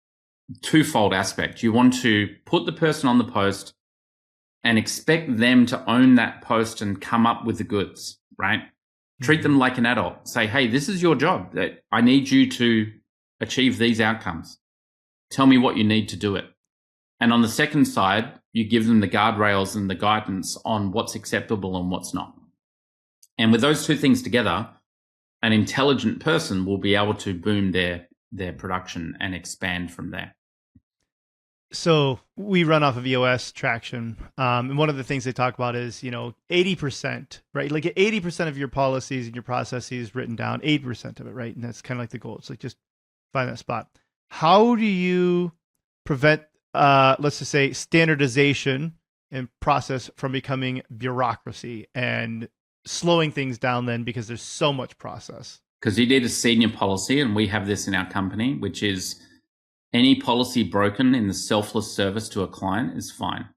twofold aspect. You want to put the person on the post and expect them to own that post and come up with the goods, right? Treat them like an adult. Say, hey, this is your job. I need you to achieve these outcomes. Tell me what you need to do it. And on the second side, you give them the guardrails and the guidance on what's acceptable and what's not. And with those two things together, an intelligent person will be able to boom their production and expand from there. So we run off of EOS traction. And one of the things they talk about is, 80%, right? Like 80% of your policies and your processes written down, 80% of it, right? And that's kind of like the goal. It's like just find that spot. How do you prevent, let's just say, standardization and process from becoming bureaucracy and slowing things down then because there's so much process? Because you need a senior policy, and we have this in our company, which is any policy broken in the selfless service to a client is fine.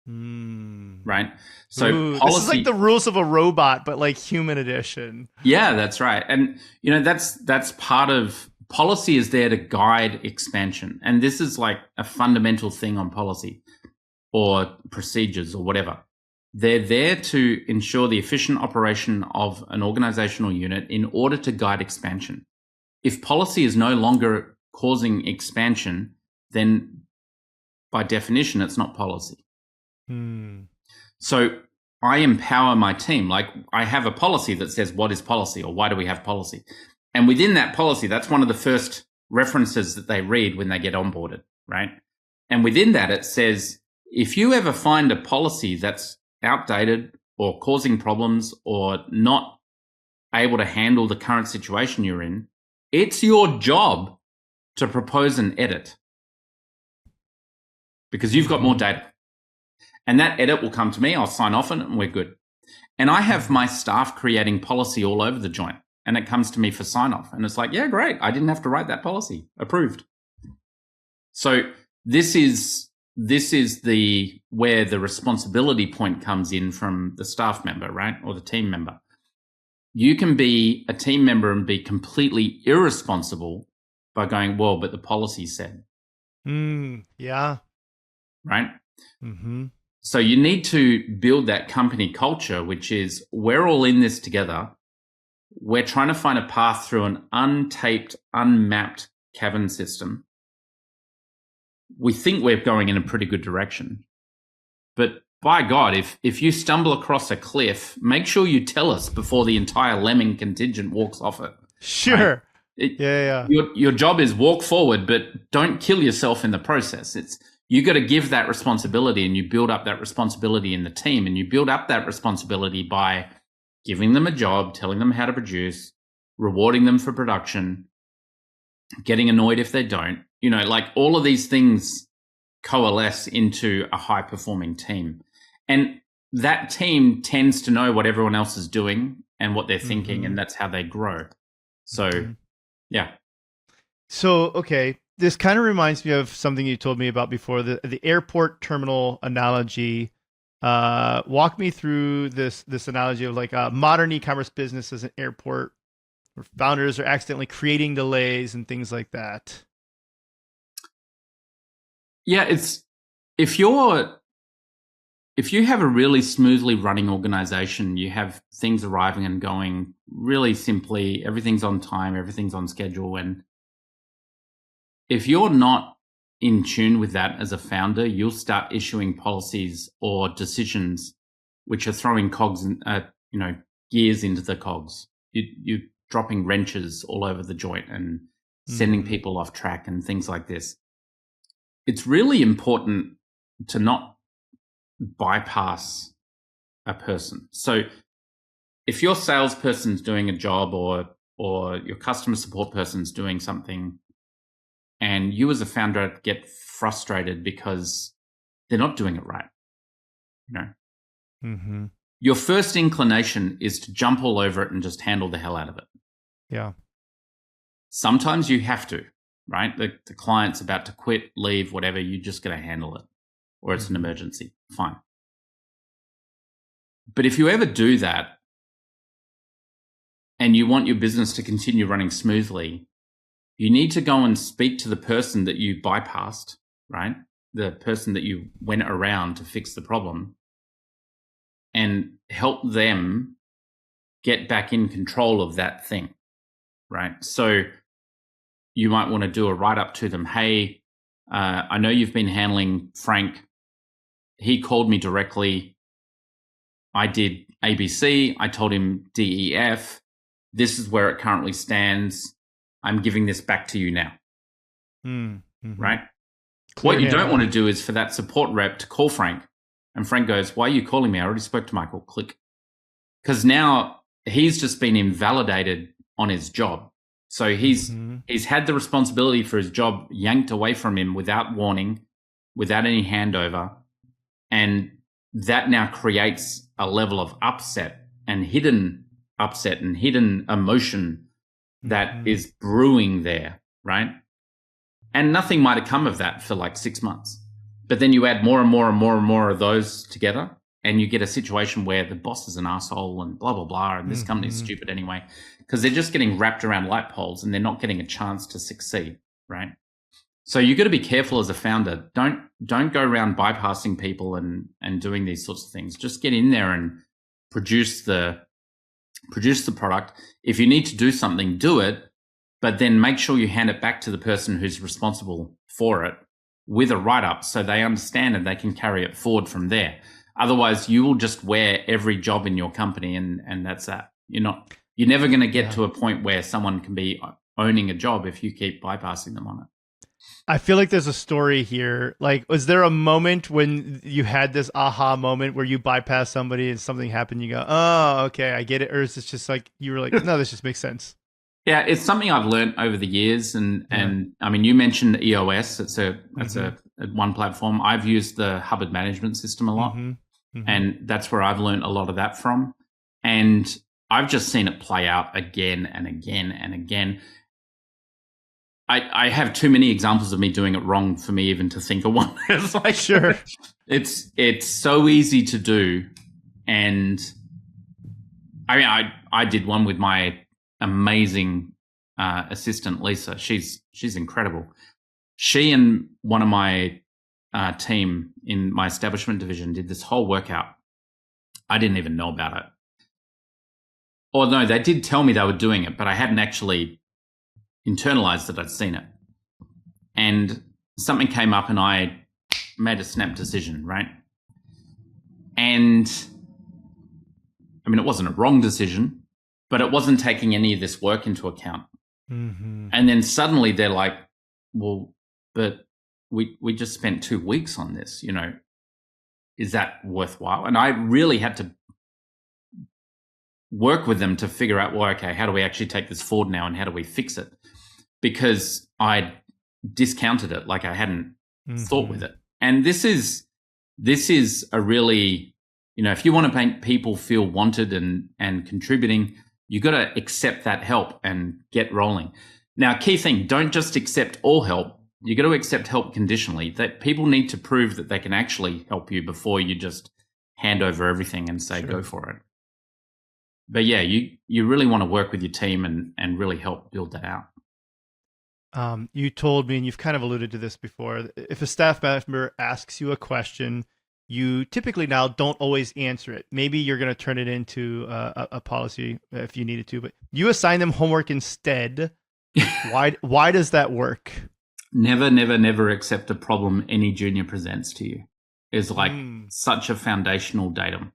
Right? So this is like the rules of a robot, but like human edition. Yeah, that's right. And that's part of policy, is there to guide expansion. And this is like a fundamental thing on policy or procedures or whatever. They're there to ensure the efficient operation of an organizational unit in order to guide expansion. If policy is no longer causing expansion, then by definition, it's not policy. So I empower my team. Like, I have a policy that says what is policy, or why do we have policy? And within that policy, that's one of the first references that they read when they get onboarded, right? And within that, it says, if you ever find a policy that's outdated or causing problems or not able to handle the current situation you're in, it's your job to propose an edit, because you've got more data. And that edit will come to me, I'll sign off on it, and we're good. And I have my staff creating policy all over the joint, and it comes to me for sign off. And it's like, yeah, great. I didn't have to write that policy. Approved. So this is where the responsibility point comes in from the staff member, right? Or the team member. You can be a team member and be completely irresponsible by going, well, but the policy said. Yeah. Right? Mm-hmm. So you need to build that company culture, which is, we're all in this together. We're trying to find a path through an untaped, unmapped cavern system. We think we're going in a pretty good direction. But by God, if you stumble across a cliff, make sure you tell us before the entire lemming contingent walks off it. Sure. Right? Your job is walk forward, but don't kill yourself in the process. You got to give that responsibility, and you build up that responsibility in the team, and you build up that responsibility by giving them a job, telling them how to produce, rewarding them for production, getting annoyed if they don't. Like, all of these things coalesce into a high performing team. And that team tends to know what everyone else is doing and what they're thinking, and that's how they grow. So, yeah. So, okay. This kind of reminds me of something you told me about before, the airport terminal analogy. Walk me through this analogy of like a modern e-commerce business as an airport, where founders are accidentally creating delays and things like that. Yeah, if you have a really smoothly running organization, you have things arriving and going really simply, everything's on time, everything's on schedule, and if you're not in tune with that as a founder, you'll start issuing policies or decisions which are throwing cogs and gears into the cogs. You're dropping wrenches all over the joint and sending people off track and things like this. It's really important to not bypass a person. So if your salesperson's doing a job or your customer support person's doing something, and you as a founder get frustrated because they're not doing it right, your first inclination is to jump all over it and just handle the hell out of it. Yeah. Sometimes you have to, right? The client's about to quit, leave, whatever, you just got to handle it, or it's an emergency. Fine. But if you ever do that and you want your business to continue running smoothly, you need to go and speak to the person that you bypassed, right? The person that you went around to fix the problem, and help them get back in control of that thing, right? So you might want to do a write-up to them. Hey, I know you've been handling Frank. He called me directly. I did ABC. I told him DEF. This is where it currently stands. I'm giving this back to you now. Right? What you don't want to do is for that support rep to call Frank, and Frank goes, "Why are you calling me? I already spoke to Michael." Click. Because now he's just been invalidated on his job. So he's had the responsibility for his job yanked away from him without warning, without any handover. And that now creates a level of upset and hidden emotion that is brewing there, right? And nothing might have come of that for like 6 months. But then you add more and more and more and more of those together, and you get a situation where the boss is an asshole and blah, blah, blah, and this company's stupid anyway, because they're just getting wrapped around light poles and they're not getting a chance to succeed, right? So you got to be careful as a founder. Don't go around bypassing people and doing these sorts of things. Just get in there and produce the product. If you need to do something, do it, but then make sure you hand it back to the person who's responsible for it with a write-up so they understand and they can carry it forward from there. Otherwise, you will just wear every job in your company and that's that. You're never going to get to a point where someone can be owning a job if you keep bypassing them on it. I feel like there's a story here. Like, was there a moment when you had this aha moment where you bypassed somebody and something happened? You go, oh, okay, I get it. Or is it just like, you were like, no, this just makes sense? Yeah, it's something I've learned over the years. And I mean, you mentioned EOS. It's a one platform. I've used the Hubbard management system a lot. And that's where I've learned a lot of that from. And I've just seen it play out again and again and again. I have too many examples of me doing it wrong for me even to think of one. It's like, sure. It's so easy to do. And I mean, I did one with my amazing assistant, Lisa. She's incredible. She and one of my team in my establishment division did this whole workout. I didn't even know about it. Or no, they did tell me they were doing it, but I hadn't actually internalized that I'd seen it. And something came up and I made a snap decision, right? And I mean, it wasn't a wrong decision, but it wasn't taking any of this work into account. And then suddenly they're like, well, but we just spent 2 weeks on this, is that worthwhile? And I really had to work with them to figure out, well, okay, how do we actually take this forward now and how do we fix it? Because I discounted it, like I hadn't thought with it. And this is a really, if you want to make people feel wanted and contributing, you got to accept that help and get rolling. Now, key thing, don't just accept all help. You got to accept help conditionally. That people need to prove that they can actually help you before you just hand over everything and say, go for it. But yeah, you really want to work with your team and really help build that out. You told me, and you've kind of alluded to this before, if a staff member asks you a question, you typically now don't always answer it. Maybe you're going to turn it into a policy if you needed to, but you assign them homework instead. Why does that work? Never, never, never accept a problem any junior presents to you is like such a foundational datum.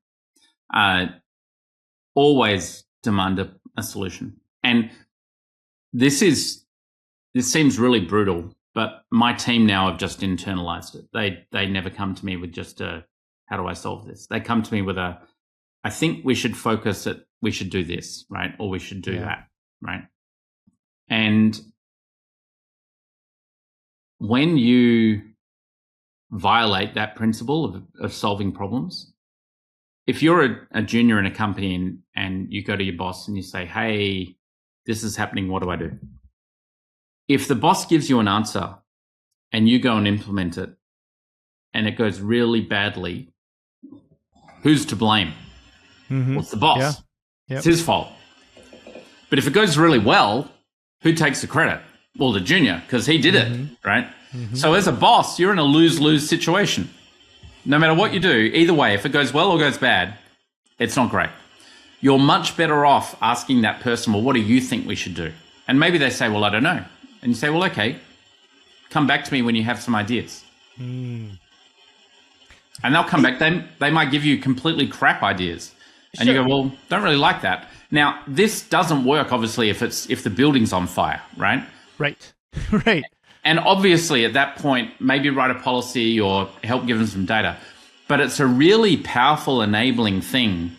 Always demand a solution. And this seems really brutal, but my team now have just internalized it. They never come to me with just how do I solve this? They come to me with I think we should we should do this, right? Or we should do that, right? And when you violate that principle of solving problems, if you're a junior in a company and you go to your boss and you say, hey, this is happening, what do I do? If the boss gives you an answer and you go and implement it and it goes really badly, who's to blame? Well, it's the boss. Yeah. Yep. It's his fault. But if it goes really well, who takes the credit? Well, the junior, because he did it, right? So as a boss, you're in a lose-lose situation. No matter what you do, either way, if it goes well or goes bad, it's not great. You're much better off asking that person, well, what do you think we should do? And maybe they say, well, I don't know. And you say, well, okay, come back to me when you have some ideas. And they'll come back. They might give you completely crap ideas. And you go, well, don't really like that. Now, this doesn't work, obviously, if the building's on fire, right? Right. Right. And obviously at that point, maybe write a policy or help give them some data. But it's a really powerful enabling thing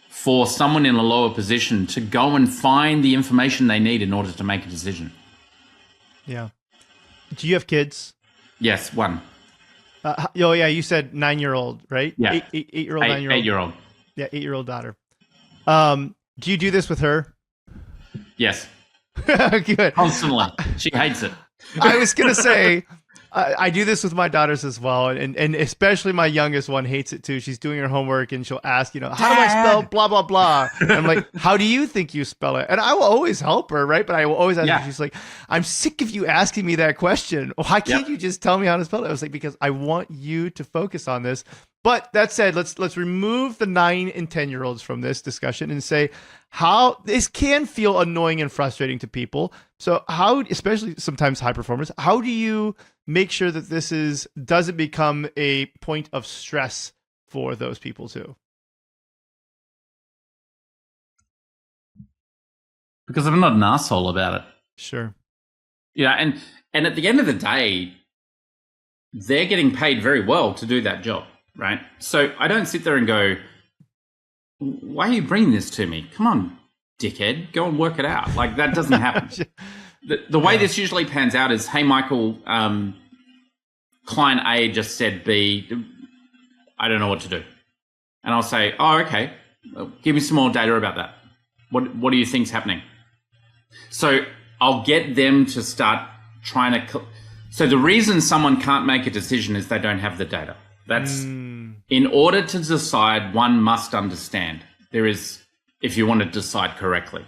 for someone in a lower position to go and find the information they need in order to make a decision. Yeah. Do you have kids? Yes, one. Oh yeah, you said 9-year-old, right? Yeah. 8-year-old, 9-year-old. 8-year-old. Yeah, 8-year-old daughter. Do you do this with her? Yes. Good. Constantly. She hates it. I was gonna say, I do this with my daughters as well, and especially my youngest one hates it too. She's doing her homework and she'll ask, how do I spell blah blah blah? And I'm like, how do you think you spell it? And I will always help her, right? But I will always ask her. She's like, I'm sick of you asking me that question. Why can't you just tell me how to spell it? I was like, because I want you to focus on this. But that said, let's remove the 9 and 10-year-olds from this discussion and say how this can feel annoying and frustrating to people. So how, especially sometimes high performers, how do you make sure that this doesn't become a point of stress for those people too? Because I'm not an asshole about it. Sure. And at the end of the day, they're getting paid very well to do that job. Right. So I don't sit there and go, why are you bringing this to me? Come on, dickhead, go and work it out. Like that doesn't happen. The way this usually pans out is, hey, Michael, client A just said B, I don't know what to do. And I'll say, oh, okay, well, give me some more data about that. What do you think's happening? So I'll get them to start trying to. So the reason someone can't make a decision is they don't have the data. That's in order to decide, one must understand. There is, if you want to decide correctly.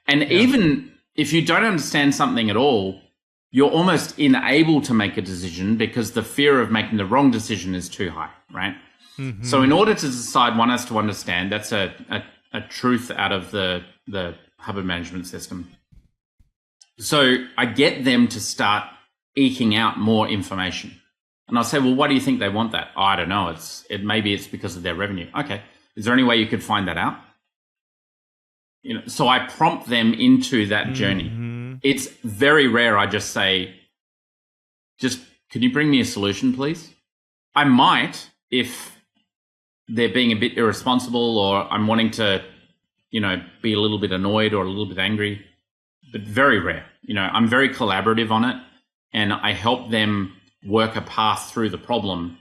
And even if you don't understand something at all, you're almost unable to make a decision because the fear of making the wrong decision is too high, right? Mm-hmm. So in order to decide, one has to understand. That's a truth out of the Hubbard management system. So I get them to start eking out more information. And I'll say, well, why do you think they want that? Oh, I don't know. Maybe it's because of their revenue. Okay. Is there any way you could find that out? So I prompt them into that journey. Mm-hmm. It's very rare. I just say, could you bring me a solution, please? I might, if they're being a bit irresponsible or I'm wanting to, be a little bit annoyed or a little bit angry, but very rare. I'm very collaborative on it and I help them work a path through the problem.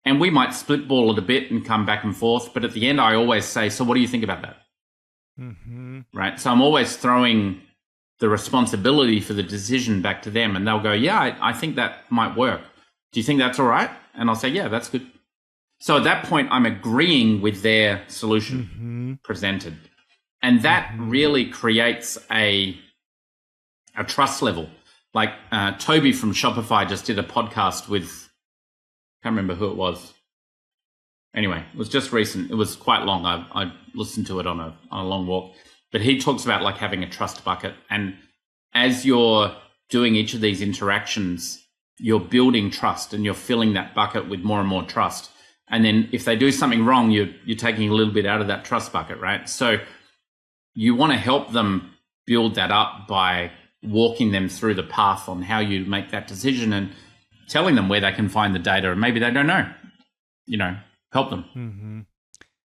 And we might split ball it a bit and come back and forth. But at the end, I always say, so what do you think about that? Mm-hmm. Right. So I'm always throwing the responsibility for the decision back to them. And they'll go, yeah, I think that might work. Do you think that's all right? And I'll say, yeah, that's good. So at that point, I'm agreeing with their solution presented. And that really creates a trust level. Like Toby from Shopify just did a podcast with, I can't remember who it was. Anyway, it was just recent. It was quite long. I listened to it on a long walk. But he talks about like having a trust bucket. And as you're doing each of these interactions, you're building trust and you're filling that bucket with more and more trust. And then if they do something wrong, you're taking a little bit out of that trust bucket, right? So you want to help them build that up by walking them through the path on how you make that decision and telling them where they can find the data. And maybe they don't know, help them. Mm-hmm.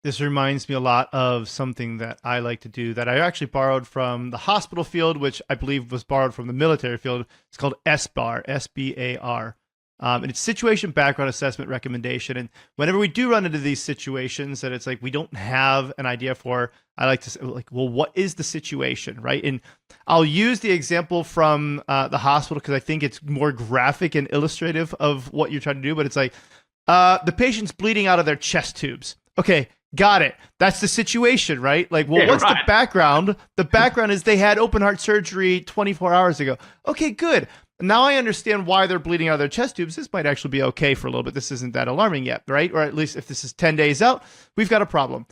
This reminds me a lot of something that I like to do that I actually borrowed from the hospital field, which I believe was borrowed from the military field. It's called SBAR, S-B-A-R. And it's situation background assessment recommendation. And whenever we do run into these situations that it's like we don't have an idea for, I like to say, like, well, what is the situation, right? And I'll use the example from the hospital because I think it's more graphic and illustrative of what you're trying to do. But it's like the patient's bleeding out of their chest tubes. Okay, got it. That's the situation, right? Like, well, what's the background? The background is they had open heart surgery 24 hours ago. Okay, good. Now I understand why they're bleeding out of their chest tubes. This might actually be okay for a little bit. This isn't that alarming yet, right? Or at least if this is 10 days out, we've got a problem.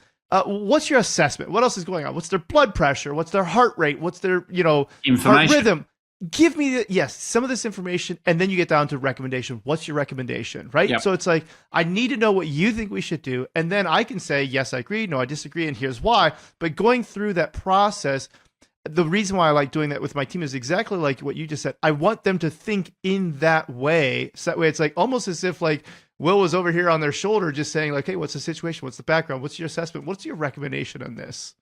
What's your assessment? What else is going on? What's their blood pressure? What's their heart rate? What's their, heart rhythm? Give me some of this information, and then you get down to recommendation. What's your recommendation, right? Yep. So it's like, I need to know what you think we should do, and then I can say, yes, I agree, no, I disagree, and here's why. But going through that process, the reason why I like doing that with my team is exactly like what you just said. I want them to think in that way. So that way it's like almost as if like Will was over here on their shoulder just saying like, hey, what's the situation? What's the background? What's your assessment? What's your recommendation on this?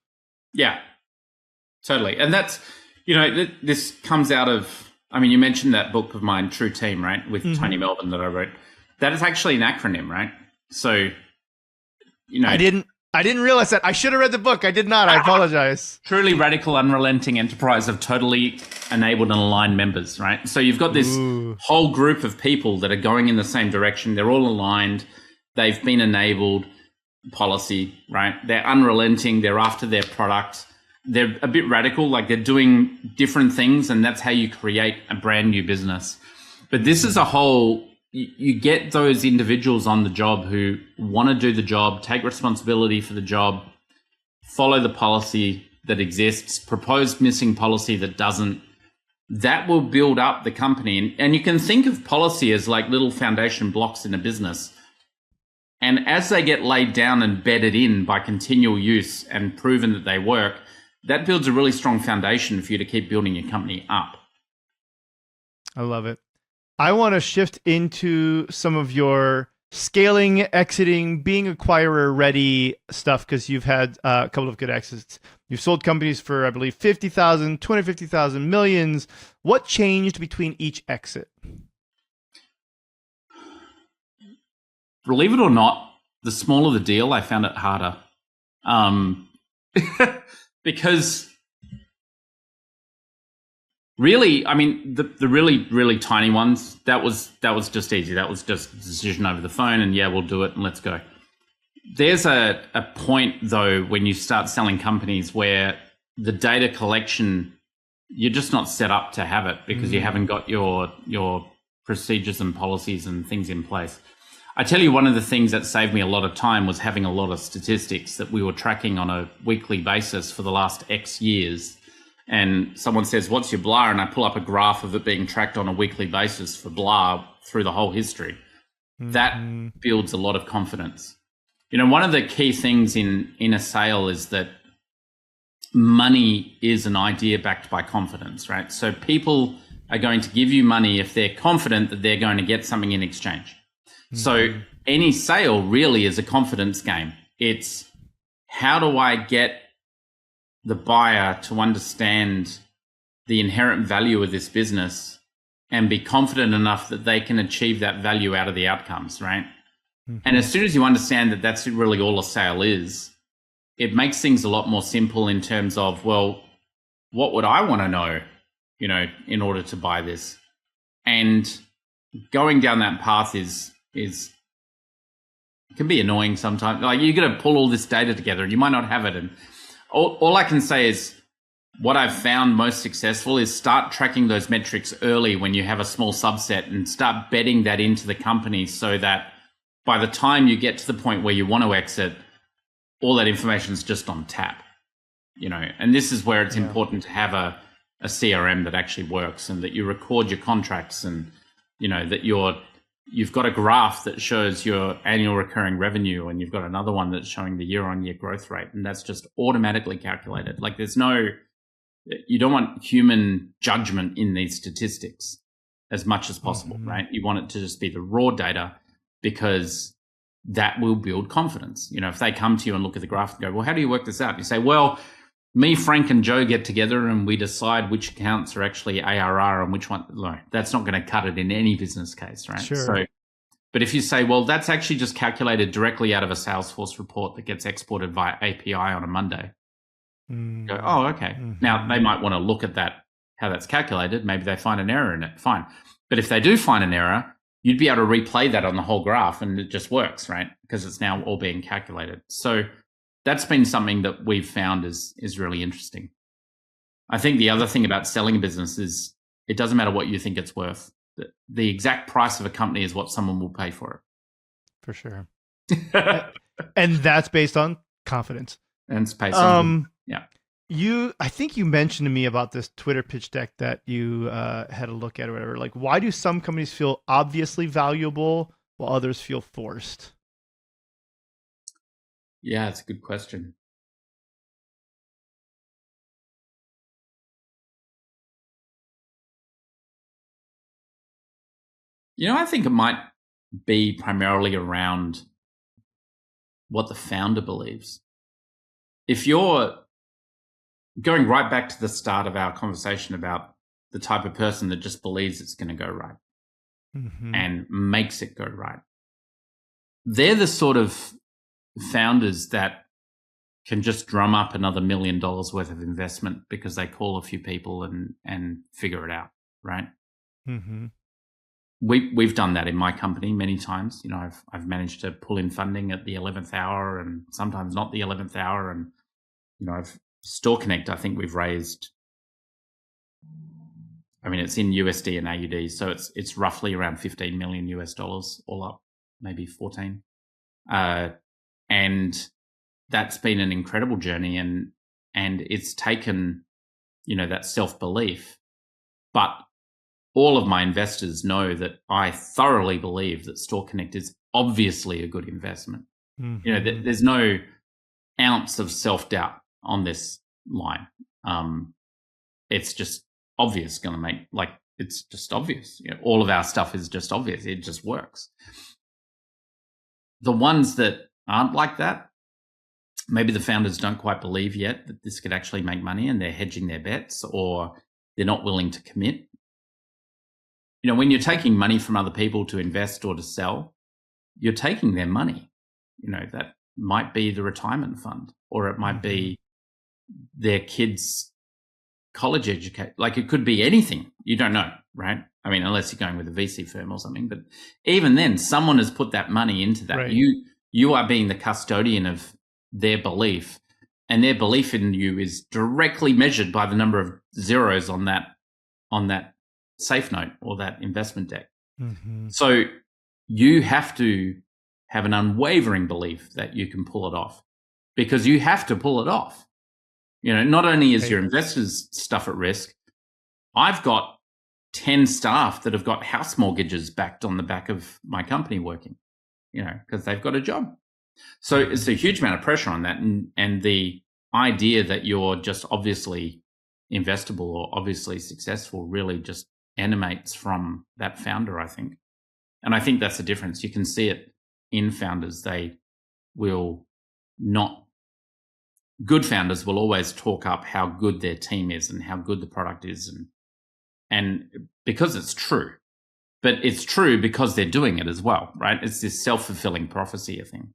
Yeah, totally. And that's, this comes out of, I mean, you mentioned that book of mine, True Team, right? With Tony Melvin that I wrote. That is actually an acronym, right? So, I didn't realize that. I should have read the book. I did not. I apologize. Truly radical, unrelenting enterprise of totally enabled and aligned members, right? So you've got this whole group of people that are going in the same direction. They're all aligned. They've been enabled policy, right? They're unrelenting. They're after their product. They're a bit radical, like they're doing different things, and that's how you create a brand new business. But this is a whole... You get those individuals on the job who want to do the job, take responsibility for the job, follow the policy that exists, propose missing policy that doesn't. That will build up the company. And you can think of policy as like little foundation blocks in a business. And as they get laid down and bedded in by continual use and proven that they work, that builds a really strong foundation for you to keep building your company up. I love it. I want to shift into some of your scaling, exiting, being acquirer ready stuff because you've had a couple of good exits. You've sold companies for, I believe, 50,000, 250,000, millions. What changed between each exit? Believe it or not, the smaller the deal, I found it harder. Because really, I mean, the really, really tiny ones, that was just easy. That was just a decision over the phone and yeah, we'll do it and let's go. There's a point though, when you start selling companies where the data collection, you're just not set up to have it because you haven't got your procedures and policies and things in place. I tell you, one of the things that saved me a lot of time was having a lot of statistics that we were tracking on a weekly basis for the last X years. And someone says, what's your blah? And I pull up a graph of it being tracked on a weekly basis for blah through the whole history. That builds a lot of confidence. One of the key things in a sale is that money is an idea backed by confidence, right? So people are going to give you money if they're confident that they're going to get something in exchange. So any sale really is a confidence game. It's how do I get the buyer to understand the inherent value of this business and be confident enough that they can achieve that value out of the outcomes, right? And as soon as you understand that that's really all a sale is, it makes things a lot more simple in terms of, well, what would I want to know, in order to buy this? And going down that path is can be annoying sometimes. Like you're going to pull all this data together and you might not have it. And all I can say is what I've found most successful is start tracking those metrics early when you have a small subset and start bedding that into the company so that by the time you get to the point where you want to exit, all that information is just on tap, and this is where it's important to have a CRM that actually works and that you record your contracts and, that you've got a graph that shows your annual recurring revenue and you've got another one that's showing the year-on-year growth rate. And that's just automatically calculated. Like you don't want human judgment in these statistics as much as possible, right? You want it to just be the raw data because that will build confidence. If they come to you and look at the graph and go, well, how do you work this out? You say, well, me, Frank, and Joe get together and we decide which accounts are actually ARR and which one. No, that's not going to cut it in any business case, right? Sure. So, but if you say, well, that's actually just calculated directly out of a Salesforce report that gets exported via API on a Monday. You go, oh, okay. Now, they might want to look at that, how that's calculated. Maybe they find an error in it. Fine. But if they do find an error, you'd be able to replay that on the whole graph and it just works, right? Because it's now all being calculated. So that's been something that we've found is really interesting. I think the other thing about selling a business is it doesn't matter what you think it's worth. The exact price of a company is what someone will pay for it. For sure. And that's based on confidence. And it's based on, yeah. I think you mentioned to me about this Twitter pitch deck that you had a look at or whatever. Like, why do some companies feel obviously valuable while others feel forced? Yeah, it's a good question. I think it might be primarily around what the founder believes. If you're going right back to the start of our conversation about the type of person that just believes it's going to go right and makes it go right, they're the sort of founders that can just drum up another $1 million worth of investment because they call a few people and figure it out, right? We've done that in my company many times. I've managed to pull in funding at the 11th hour and sometimes not the 11th hour. And, I've StoreConnect, I think we've raised, it's in USD and AUD. So it's roughly around 15 million US dollars all up, maybe 14. And that's been an incredible journey. And it's taken, that self-belief, but all of my investors know that I thoroughly believe that StoreConnect is obviously a good investment. There's no ounce of self-doubt on this line. It's just obvious it's just obvious. All of our stuff is just obvious. It just works. The ones that aren't like that, maybe the founders don't quite believe yet that this could actually make money and they're hedging their bets, or they're not willing to commit. When you're taking money from other people to invest or to sell, you're taking their money. That might be the retirement fund, or it might be their kids' college education. Like, it could be anything. You don't know, right? Unless you're going with a VC firm or something. But even then, someone has put that money into that. Right. You are being the custodian of their belief, and their belief in you is directly measured by the number of zeros on that safe note or that investment deck. So you have to have an unwavering belief that you can pull it off, because you have to pull it off. Not only is your investors' stuff at risk, I've got 10 staff that have got house mortgages backed on the back of my company working, because they've got a job. So it's a huge amount of pressure on that. And the idea that you're just obviously investable or obviously successful really just emanates from that founder, I think. And I think that's the difference. You can see it in founders. Good founders will always talk up how good their team is and how good the product is. And because it's true, but it's true because they're doing it as well, right? It's this self-fulfilling prophecy thing.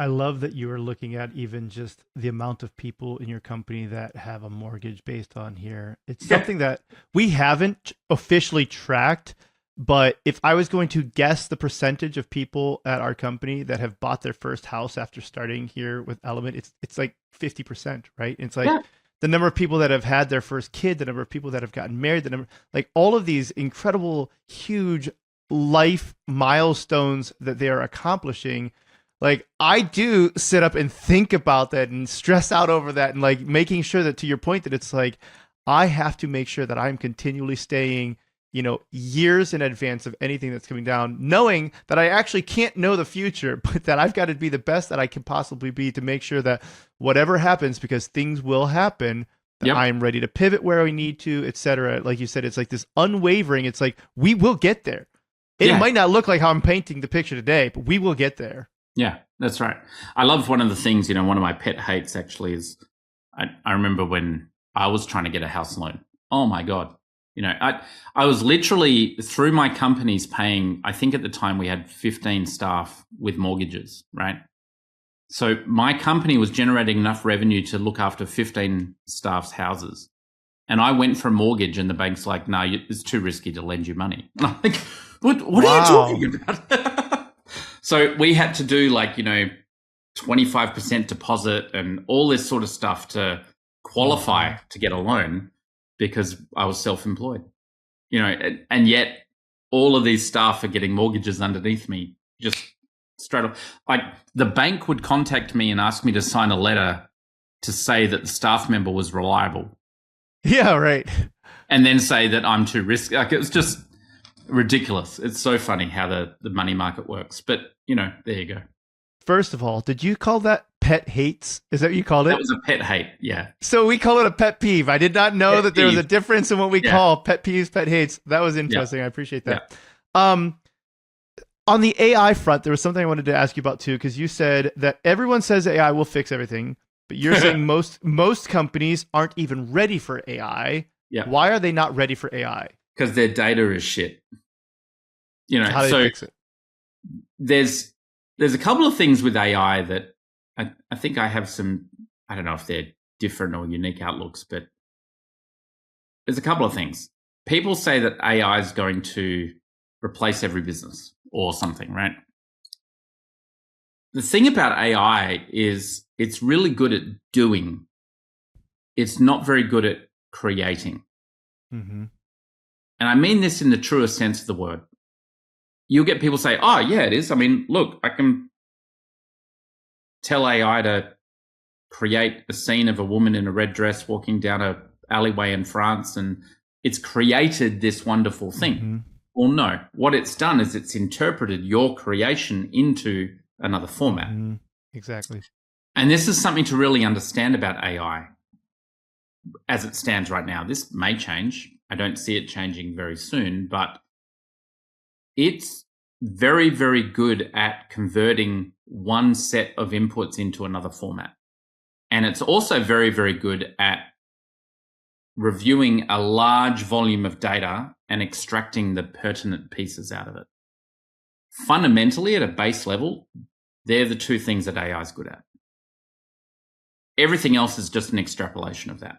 I love that you are looking at even just the amount of people in your company that have a mortgage based on here. It's something that we haven't officially tracked, but if I was going to guess the percentage of people at our company that have bought their first house after starting here with Element, it's like 50%, right? It's like the number of people that have had their first kid, the number of people that have gotten married, the number, like all of these incredible, huge life milestones that they are accomplishing. Like, I do sit up and think about that and stress out over that, and like making sure that, to your point, that it's like, I have to make sure that I'm continually staying, years in advance of anything that's coming down, knowing that I actually can't know the future, but that I've got to be the best that I can possibly be to make sure that whatever happens, because things will happen, that I'm ready to pivot where we need to, etc. Like you said, it's like this unwavering, it's like, we will get there. It might not look like how I'm painting the picture today, but we will get there. Yeah, that's right. I love one of the things, one of my pet hates actually is I remember when I was trying to get a house loan. Oh my God. I was literally through my companies paying, I think at the time we had 15 staff with mortgages, right? So my company was generating enough revenue to look after 15 staff's houses. And I went for a mortgage and the bank's like, no, it's too risky to lend you money. And I'm like, what are you talking about? So we had to do 25% deposit and all this sort of stuff to qualify to get a loan because I was self-employed, and yet all of these staff are getting mortgages underneath me just straight off. Like, the bank would contact me and ask me to sign a letter to say that the staff member was reliable. Yeah, right. And then say that I'm too risky. Like, it's just ridiculous. It's so funny how the money market works. But, there you go. First of all, did you call that pet hates. Is that what you called it? That was a pet hate. Yeah. So we call it a pet peeve. I did not know Pet that there was a peeve. difference in what we call pet peeves, pet hates. That was interesting. I appreciate that. On the AI front, there was something I wanted to ask you about too, because you said that everyone says AI will fix everything, but you're saying most companies aren't even ready for AI. Yeah. Why are they not ready for AI? Because their data is shit. How do they fix it? There's a couple of things with AI that I think I have some, I don't know if they're different or unique outlooks, but there's a couple of things. People say that AI is going to replace every business or something, right? The thing about AI is it's really good at doing. It's not very good at creating. Mm-hmm. And I mean this in the truest sense of the word. You'll get people say, oh, yeah, it is. I mean, look, I can tell AI to create a scene of a woman in a red dress walking down a alleyway in France, and it's created this wonderful thing. Mm-hmm. Well, no. What it's done is it's interpreted your creation into another format. Mm-hmm. Exactly. And this is something to really understand about AI as it stands right now. This may change. I don't see it changing very soon, but it's very, very good at converting one set of inputs into another format. And it's also very, very good at reviewing a large volume of data and extracting the pertinent pieces out of it. Fundamentally, at a base level, they're the two things that AI is good at. Everything else is just an extrapolation of that.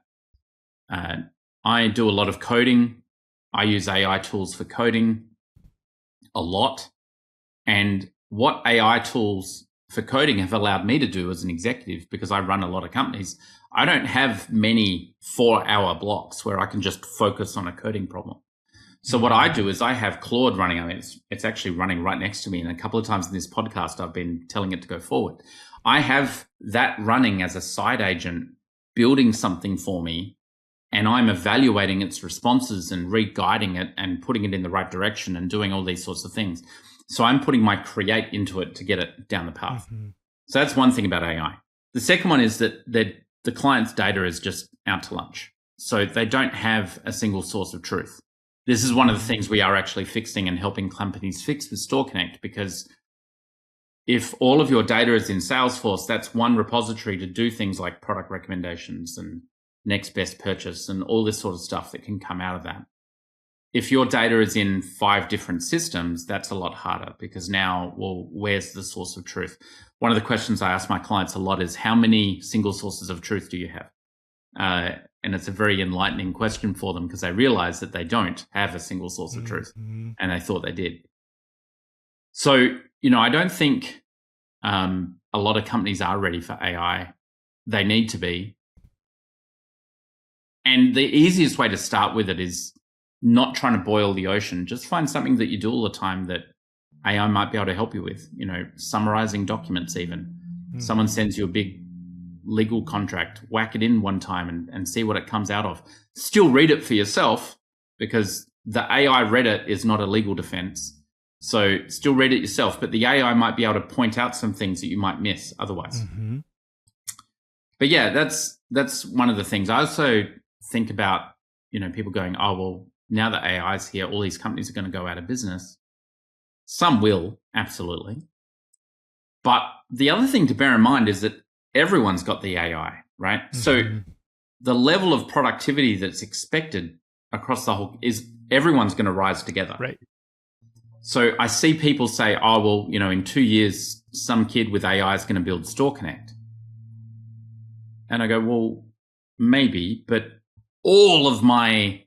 I do a lot of coding. I use AI tools for coding a lot. And what AI tools for coding have allowed me to do as an executive, because I run a lot of companies, I don't have many 4-hour blocks where I can just focus on a coding problem. So what I do is I have Claude running. I mean, it's actually running right next to me. And a couple of times in this podcast, I've been telling it to go forward. I have that running as a side agent, building something for me, and I'm evaluating its responses and re-guiding it and putting it in the right direction and doing all these sorts of things. So I'm putting my create into it to get it down the path. Mm-hmm. So that's one thing about AI. The second one is that the client's data is just out to lunch. So they don't have a single source of truth. This is one of the things we are actually fixing and helping companies fix with StoreConnect, because if all of your data is in Salesforce, that's one repository to do things like product recommendations and next best purchase and all this sort of stuff that can come out of that. If your data is in 5 different systems, that's a lot harder, because now, well, where's the source of truth? One of the questions I ask my clients a lot is, how many single sources of truth do you have? And it's a very enlightening question for them, because they realize that they don't have a single source of truth, and they thought they did. So, I don't think a lot of companies are ready for AI. They need to be. And the easiest way to start with it is not trying to boil the ocean. Just find something that you do all the time that AI might be able to help you with, summarizing documents even. Mm-hmm. Someone sends you a big legal contract, whack it in one time and see what it comes out of. Still read it for yourself, because the AI read it is not a legal defense. So still read it yourself, but the AI might be able to point out some things that you might miss otherwise. Mm-hmm. But yeah, that's one of the things. I also think about, people going, oh, well, now that AI is here, all these companies are going to go out of business. Some will, absolutely. But the other thing to bear in mind is that everyone's got the AI, right? Mm-hmm. So the level of productivity that's expected across the whole is everyone's going to rise together. Right. So I see people say, oh, well, in 2 years, some kid with AI is going to build StoreConnect. And I go, well, maybe, but all of my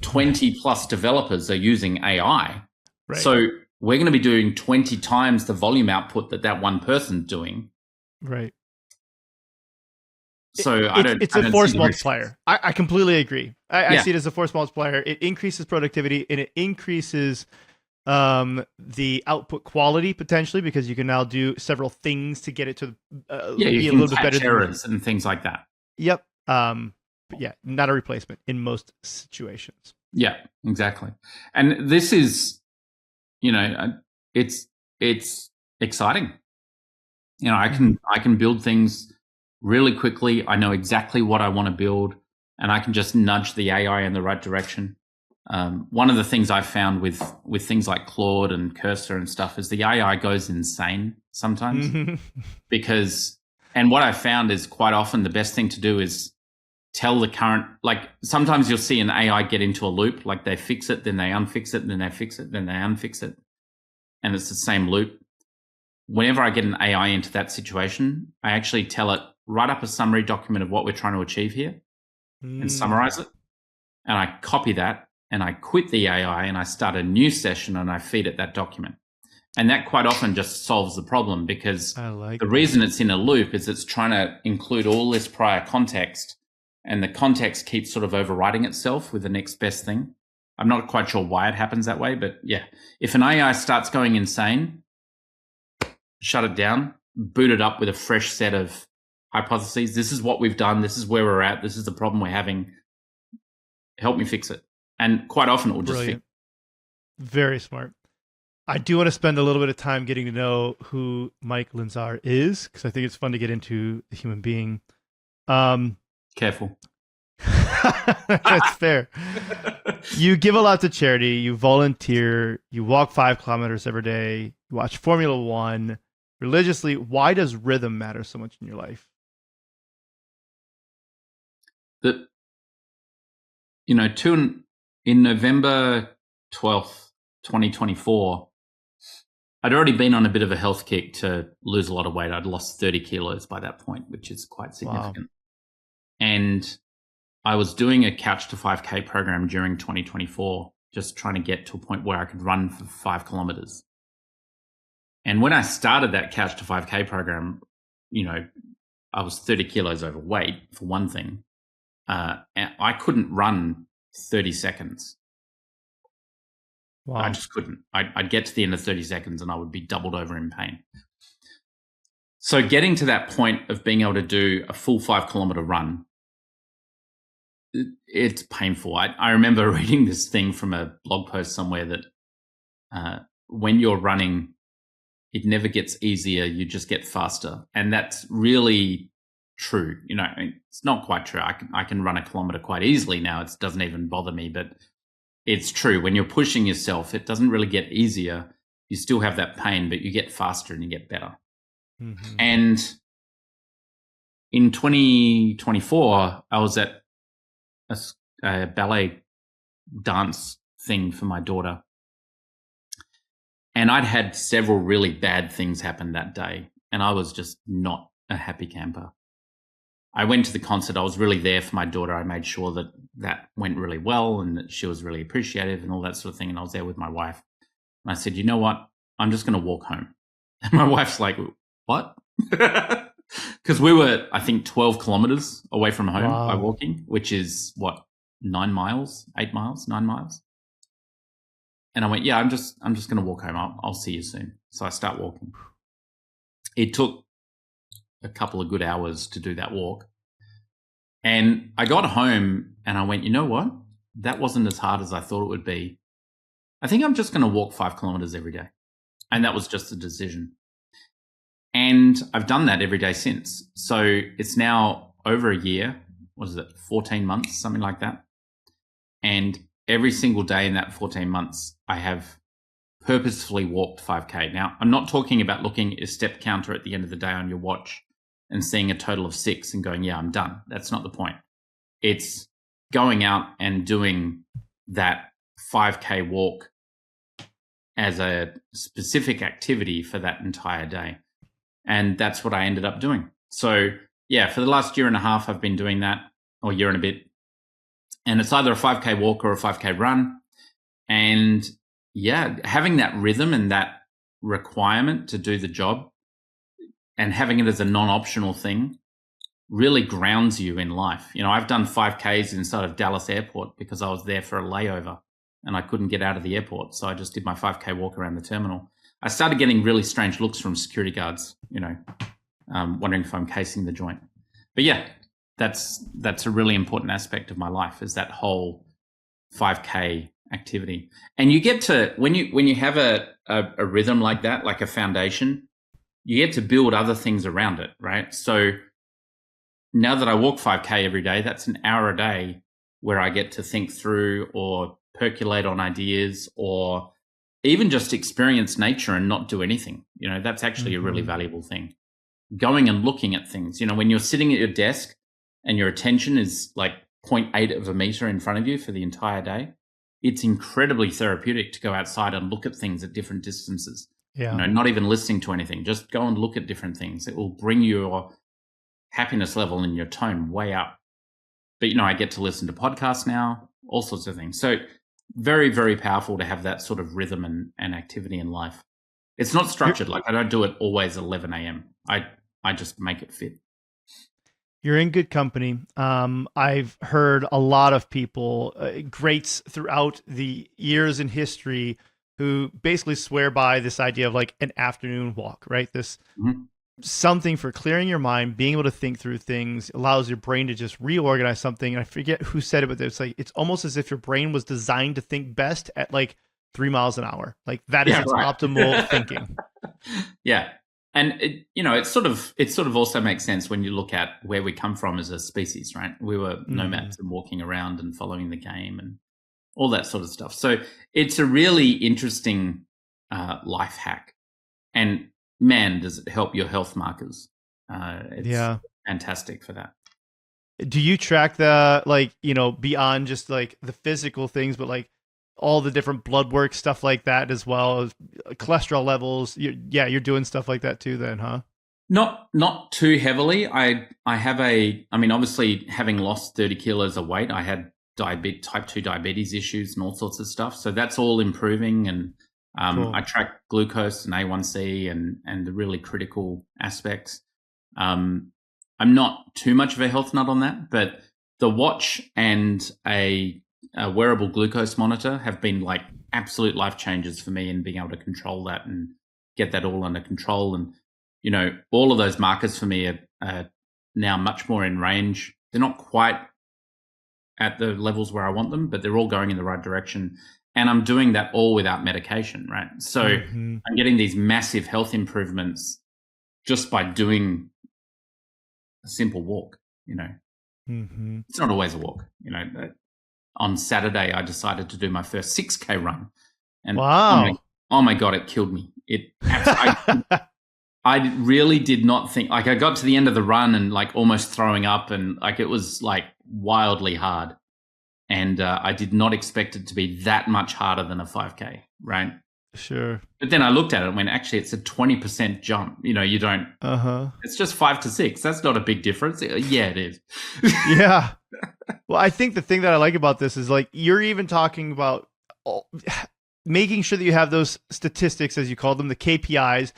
20 plus developers are using AI. Right. So we're going to be doing 20 times the volume output that one person's doing. Right. So it's a force multiplier. I completely agree. I see it as a force multiplier. It increases productivity and it increases the output quality potentially, because you can now do several things to get it to be a little bit better. Errors and things like that. Yep. But yeah, not a replacement in most situations. Yeah, exactly. And this is, it's exciting. I can build things really quickly. I know exactly what I want to build, and I can just nudge the AI in the right direction. One of the things I've found with things like Claude and Cursor and stuff is the AI goes insane sometimes because, and what I've found is quite often the best thing to do is tell the current, like sometimes you'll see an AI get into a loop, like they fix it, then they unfix it, then they fix it, then they unfix it. And it's the same loop. Whenever I get an AI into that situation, I actually tell it, write up a summary document of what we're trying to achieve here and summarize it. And I copy that and I quit the AI and I start a new session and I feed it that document. And that quite often just solves the problem because the reason it's in a loop is it's trying to include all this prior context and the context keeps sort of overriding itself with the next best thing. I'm not quite sure why it happens that way, but yeah, if an AI starts going insane, shut it down, boot it up with a fresh set of hypotheses. This is what we've done. This is where we're at. This is the problem we're having. Help me fix it. And quite often it will just fix it. Very smart. I do want to spend a little bit of time getting to know who Mikel Lindsaar is, because I think it's fun to get into the human being. Careful. That's fair. You give a lot to charity. You volunteer. You walk 5 kilometers every day. You watch Formula One religiously. Why does rhythm matter so much in your life? In November 12th, 2024, I'd already been on a bit of a health kick to lose a lot of weight. I'd lost 30 kilos by that point, which is quite significant. Wow. And I was doing a Couch to 5K program during 2024, just trying to get to a point where I could run for 5 kilometers. And when I started that Couch to 5K program, I was 30 kilos overweight for one thing. And I couldn't run 30 seconds. Wow. I just couldn't. I'd get to the end of 30 seconds and I would be doubled over in pain. So getting to that point of being able to do a full 5 kilometer run, it's painful. I remember reading this thing from a blog post somewhere that when you're running, it never gets easier. You just get faster. And that's really true. It's not quite true. I can run a kilometer quite easily now. It doesn't even bother me, but it's true. When you're pushing yourself, it doesn't really get easier. You still have that pain, but you get faster and you get better. Mm-hmm. And in 2024, I was at a ballet dance thing for my daughter. And I'd had several really bad things happen that day. And I was just not a happy camper. I went to the concert. I was really there for my daughter. I made sure that went really well and that she was really appreciative and all that sort of thing. And I was there with my wife. And I said, you know what? I'm just going to walk home. And my wife's like, what? Because we were, I think, 12 kilometers away from home by walking, which is 9 miles, 8 miles, 9 miles. And I went, yeah, I'm just going to walk home. I'll see you soon. So I start walking. It took a couple of good hours to do that walk. And I got home and I went, you know what? That wasn't as hard as I thought it would be. I think I'm just going to walk 5 kilometers every day. And that was just a decision. And I've done that every day since. So it's now over a year. What is it? 14 months, something like that. And every single day in that 14 months, I have purposefully walked 5K. Now, I'm not talking about looking at a step counter at the end of the day on your watch and seeing a total of 6 and going, yeah, I'm done. That's not the point. It's going out and doing that 5K walk as a specific activity for that entire day. And that's what I ended up doing. So yeah, for the last year and a half, I've been doing that, or year and a bit. And it's either a 5K walk or a 5K run. And yeah, having that rhythm and that requirement to do the job and having it as a non-optional thing really grounds you in life. I've done 5Ks inside of Dallas Airport because I was there for a layover and I couldn't get out of the airport. So I just did my 5K walk around the terminal. I started getting really strange looks from security guards, wondering if I'm casing the joint. But yeah, that's a really important aspect of my life, is that whole 5K activity. And you get to, when you have a rhythm like that, like a foundation, you get to build other things around it, right? So now that I walk 5K every day, that's an hour a day where I get to think through or percolate on ideas or even just experience nature and not do anything. That's actually a really valuable thing. Going and looking at things. When you're sitting at your desk and your attention is like 0.8 of a meter in front of you for the entire day, it's incredibly therapeutic to go outside and look at things at different distances. Yeah. Not even listening to anything, just go and look at different things. It will bring your happiness level and your tone way up. But, I get to listen to podcasts now, all sorts of things. So very, very powerful to have that sort of rhythm and activity in life. It's not structured. Like I don't do it always 11 a.m. I just make it fit. You're in good company. I've heard a lot of people, greats throughout the years in history, who basically swear by this idea of like an afternoon walk, right? This something for clearing your mind, being able to think through things, allows your brain to just reorganize something. And I forget who said it, but it's almost as if your brain was designed to think best at like 3 miles an hour. Like that is optimal thinking. Yeah. And it sort of also makes sense when you look at where we come from as a species, right? We were nomads and walking around and following the game and all that sort of stuff. So it's a really interesting life hack. And man, does it help your health markers. It's fantastic for that. Do you track the, beyond just like the physical things, but like all the different blood work, stuff like that, as well as cholesterol levels? You're doing stuff like that too then, huh? Not too heavily. I have obviously having lost 30 kilos of weight, I had type 2 diabetes issues and all sorts of stuff. So that's all improving. And cool. I track glucose and A1C and the really critical aspects. I'm not too much of a health nut on that, but the watch and a wearable glucose monitor have been like absolute life changers for me in being able to control that and get that all under control. And, all of those markers for me are now much more in range. They're not quite at the levels where I want them, but they're all going in the right direction. And I'm doing that all without medication, right? So I'm getting these massive health improvements just by doing a simple walk, It's not always a walk, On Saturday, I decided to do my first 6K run. And wow. Oh my God, it killed me. I really did not think, I got to the end of the run and almost throwing up and it was wildly hard. And I did not expect it to be that much harder than a 5K, right? Sure. But then I looked at it and went, actually, it's a 20% jump. You don't, it's just 5 to 6. That's not a big difference. Yeah, it is. Yeah. Well, I think the thing that I like about this is you're even talking about making sure that you have those statistics, as you call them, the KPIs,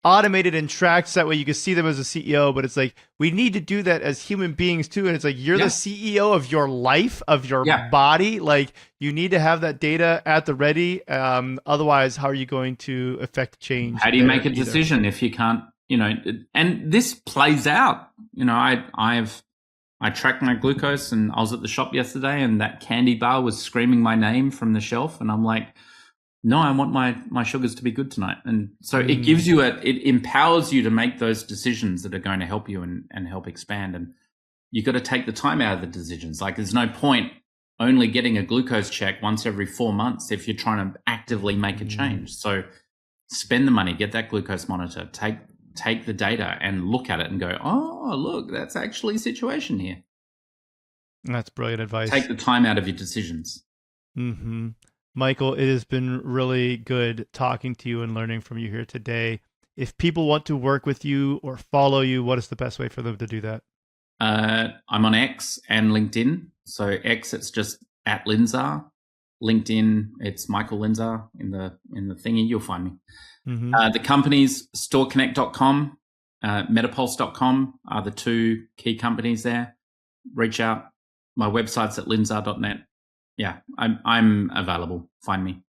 automated and tracked so that way you can see them as a CEO. But it's we need to do that as human beings too. And it's you're the CEO of your life, of your body. You need to have that data at the ready. Otherwise, how are you going to affect change? How do you make a decision if you can't, and this plays out, I tracked my glucose and I was at the shop yesterday and that candy bar was screaming my name from the shelf. And I'm like, no, I want my sugars to be good tonight. And so it gives you it empowers you to make those decisions that are going to help you and help expand. And you got to take the time out of the decisions. There's no point only getting a glucose check once every 4 months if you're trying to actively make a change. So spend the money, get that glucose monitor, take the data and look at it and go, oh, look, that's actually a situation here. That's brilliant advice. Take the time out of your decisions. Michael, it has been really good talking to you and learning from you here today. If people want to work with you or follow you, what is the best way for them to do that? I'm on X and LinkedIn. So X, it's just @Lindsaar. LinkedIn, it's Mikel Lindsaar in the thingy. You'll find me. The companies, StoreConnect.com, MetaPulse.com are the two key companies there. Reach out. My website's at lindsaar.net. Yeah, I'm available. Find me.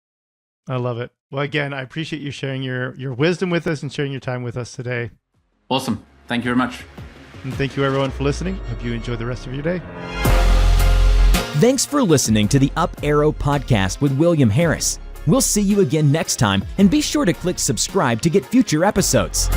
I love it. Well, again, I appreciate you sharing your wisdom with us and sharing your time with us today. Awesome. Thank you very much. And thank you, everyone, for listening. Hope you enjoy the rest of your day. Thanks for listening to the Up Arrow Podcast with William Harris. We'll see you again next time, and be sure to click subscribe to get future episodes.